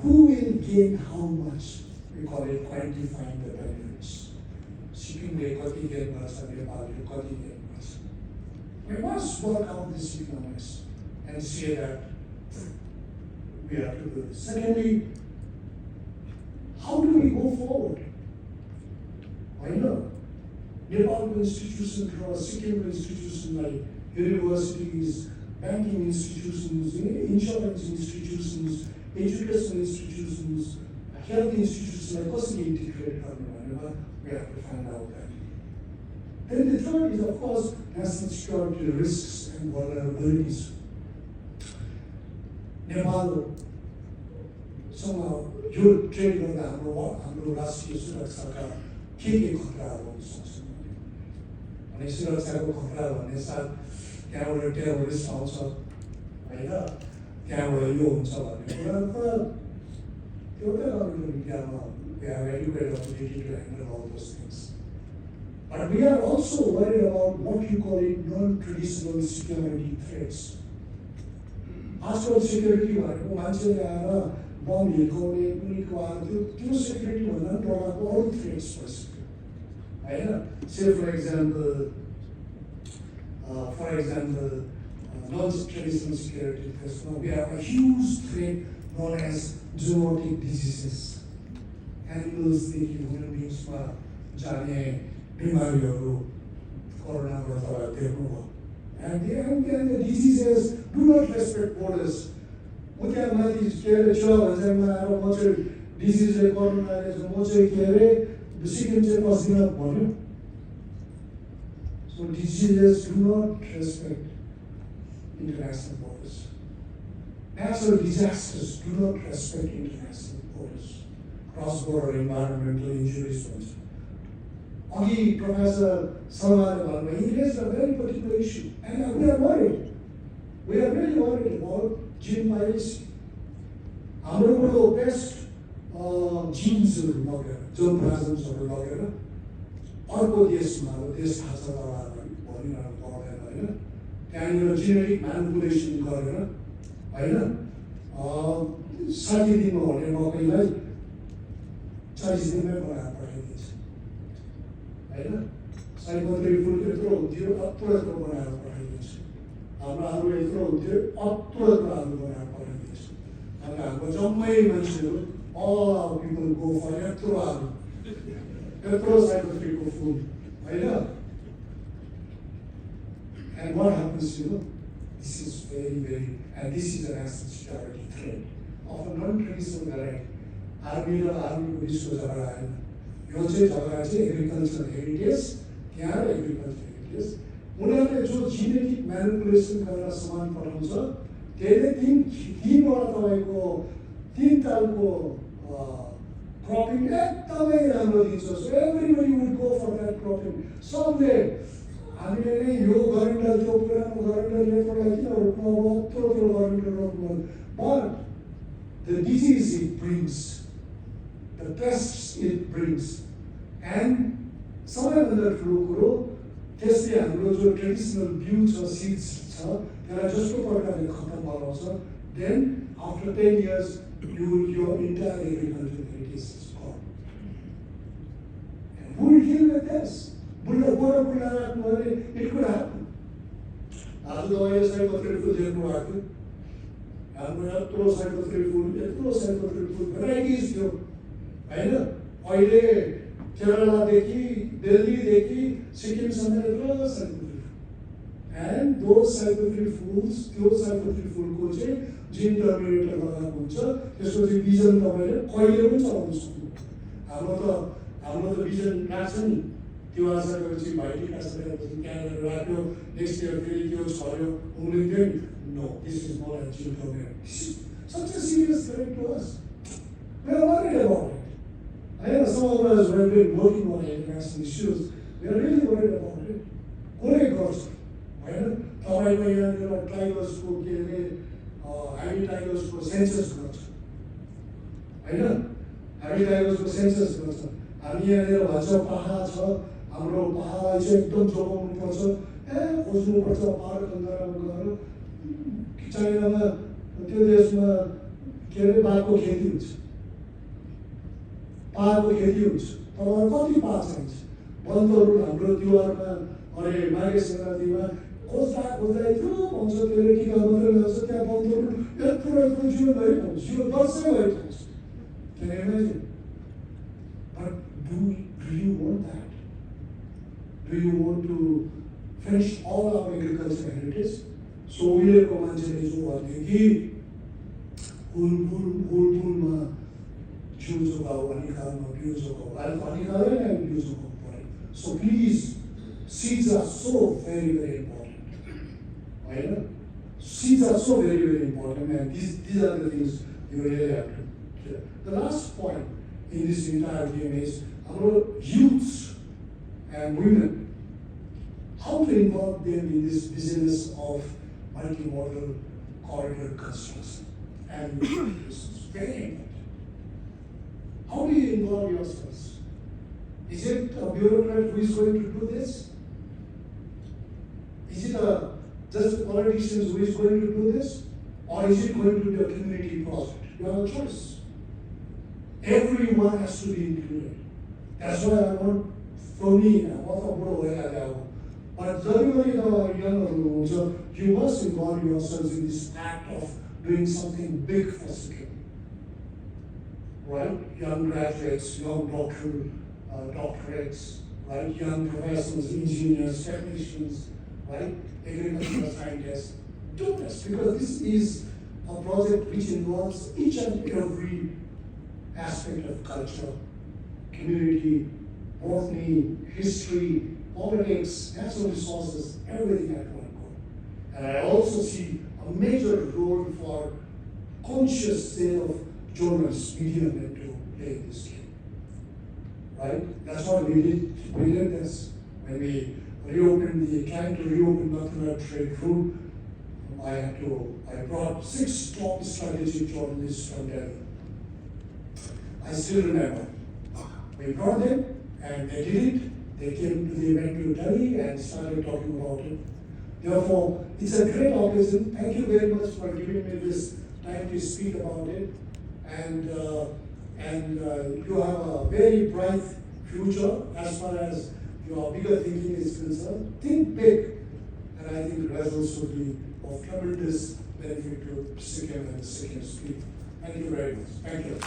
Who will gain how much? We call it quantifying the benefits. Sikkim kati gain garcha, Nepal kati gain garcha. We must work out this economics and say that we have to do this. Secondly, how do we go forward? I know Nepal institutions, Sikkim institutions like universities, banking institutions, insurance institutions, educational institutions, health institutions like costly integrated we have to find out that. Then the third is, of course, national security risks and vulnerabilities. Nepal somehow yo trade गर्दा हाम्रो राष्ट्रिय सुरक्षाका के खतराहरू हुन सक्छन् भने सुरक्षाको खतरा भन्ने साथ त्यहाँबाट टेरोरिस्ट आउँछ हैन त्यहाँबाट यो हुन्छ भन्ने कुरा त एउटै गभर्नमेन्ट इन्डियामा we have adequate opportunity to handle all those things. But we are also worried about what you call it non-traditional security threats. आजकल security भनेको मान्छेले आएर बम हिर्काउने कुनीको आयो त्यो सेक्युरिटी भन्दा पनि डरलाग्दो अरू थ्रेट्स भइसक्यो होइन. से फर example, non-traditional security threats. Now we have a huge threat known as zoonotic diseases. Animals-देखि human beings-मा जाने बिमारीहरू कोरोनाबाट तपाईँहरू देख्नुभयो. And the diseases do not respect borders. म त्यहाँ माथि के अरे चुवाभन्ज्याङमा आएर म चाहिँ डिजिजले कोरोना रहेछ म चाहिँ के अरे सिक्किम चाहिँ पस्दिनँ भन्यो. So diseases do not respect international borders. Natural disasters do not respect international borders. Cross-border environmental injuries भन्छ. अघि प्रोफेसर शर्माले भन्नुभयो, he raised a very particular issue, and we are worried. We are really worried about gene piracy. हाम्रो best जिन्सहरू लगेर जोप्लाजम्सहरू लगेर अर्को देशमा अब देश थाहा छ तपाईँहरूलाई भनिरहनु पर्दैन होइन. त्यहाँनिर जेनेटिक म्यानिपुलेसन गरेर होइन 60 दिनमा हुने मकैलाई 40 दिनमै बनाएर पठाइदिन्छ होइन. सयपत्री फुल यत्रो हुन्थ्यो यत्रो यत्रो बनाएर पठाइदिन्छ. हाम्रो आलु यत्रो हुन्थ्यो यत्रो यत्रो आलु बनाएर पठाइदिन्छ. अनि हाम्रो जम्मै मान्छेहरू all people go for यत्रो आलु यत्रो सयपत्रीको फुल होइन. And what happens, this is very, and this is a national security threat of a non-traditional variety. Army र आर्मीको बिचको झगडा होइन. यो चाहिँ झगडा चाहिँ एग्रिकल्चर हेरिटेज त्यहाँ र एग्रिकल्चर हेरिटेज. उनीहरूले जो जेनेटिक म्यानिपुलेसन गरेर सामान पठाउँछ त्यसले तिनवटा तपाईँको 3 तालको क्रपिङ एकदमै राम्रो दिन्छ. So everybody would go for that cropping. सबले हामीले नै यो गरिन्डर त्यो पुरानो गरिन्डरले त्यसलाई किन रोप्नु अब यत्रो गरिन्डर रोप्नु. But the disease it brings, the pests it brings, and सबैभन्दा ठुलो कुरो त्यसले हाम्रो जो ट्रेडिसनल बिउ छ सिड्स छ त्यसलाई जस्तो प्रकारले खतम गराउँछ. Then after 10 years your entire agricultural heritage is gone. And who will deal with this? बुढा राख्नु भने it could happen. आज तपाईँले सयपत्री फुल देख्नु भएको थियो. हाम्रो यत्रो सयपत्री फुल भेराइटिज थियो होइन. अहिले केरलादेखि दिल्लीदेखि सिक्किमसम्म यत्रो सयपत्री. एन्ड दो सयपत्री फुलको चाहिँ जिन टर्मिनेटर लगाएको हुन्छ. त्यसको चाहिँ बिजन तपाईँले कहिले पनि चलाउनु सक्नु. हाम्रो त बिजन राख्छ नि त्यो आशा गरेपछि भाइटिक आशा गरेपछि त्यहाँबाट राख्यो नेक्स्ट इयर फेरि त्यो छर्यो उम्रिँदैन. No, this is not a gene terminator. Such a serious threat to us. We are worried about it. I know some of us who have been working on international issues, we are really worried about it. कुनै गर्छ होइन. तपाईँको यहाँनिर टाइगर्सको के अरे हामी टाइगर्सको census गर्छ होइन. हामी टाइगर्सको सेन्सस गर्छ. हामी यहाँनिर भन्छ पाहा छ हाम्रो पाहाडलाई चाहिँ एकदम जोगाउनुपर्छ. खोज्नुपर्छ पाहाड खण्डमा गएर. चाइनामा त्यो देशमा के अरे पाहाडको खेती हुन्छ. तपाईँलाई कति पाहा चाहिन्छ. वनतरुल हाम्रो दिवारमा अरे माघे सङ्क्रान्तिमा खोज्दा यत्रो पाउँछ. त्यसले टिका मात्रै लगाउँछ. त्यहाँ वनतरुल यत्रो जीवनभरि पाउँछ. जीवन वर्षैभरि पाउँछ. Can you imagine? But do you want that? Do you want to finish all our agricultural heritage? So उहिलेको मान्छेले जो भन्थ्यो कि हुलमा जिउ जोगाऊ अनिकालमा बिउ जोगाऊ. अहिले त अनिकालै नै बिउ जोगाउनु पऱ्यो. So please, seeds are so very important. होइन. Seeds are so very important, and these are the things you really have to clear. The last point in this entire game is our youths and women. How to involve them in this business of multimodal corridor construction and this is very important. How do you involve yourselves? Is it a bureaucrat who is going to do this? Is it just politicians who is going to do this? Or is it going to be a community project? You have a choice. Everyone has to be included. That's why I want, for me, but you must involve yourselves in this act of doing something big for Sikkim. Right? Young graduates, young doctorates, right? Young professors, engineers, technicians, right? Agricultural scientists. Do this, because this is a project which involves each and every aspect of culture, community, botany, history, politics, natural resources, everything at one go. And I also see a major role for conscious sale of journalists, media men to play this game. Right? That's what we did. We did this when we trying to reopen Northern Trade Route. I brought 6 top strategic journalists from Delhi. I still remember. We brought them and they did it. They came to the event to Delhi and started talking about it. Therefore, it's a great occasion. Thank you very much for giving me this time to speak about it. And you have a very bright future as far as your bigger thinking is concerned. Think big, and I think the results will be of tremendous benefit to Sikkim and the Sikkim people. Thank you very much. Thank you.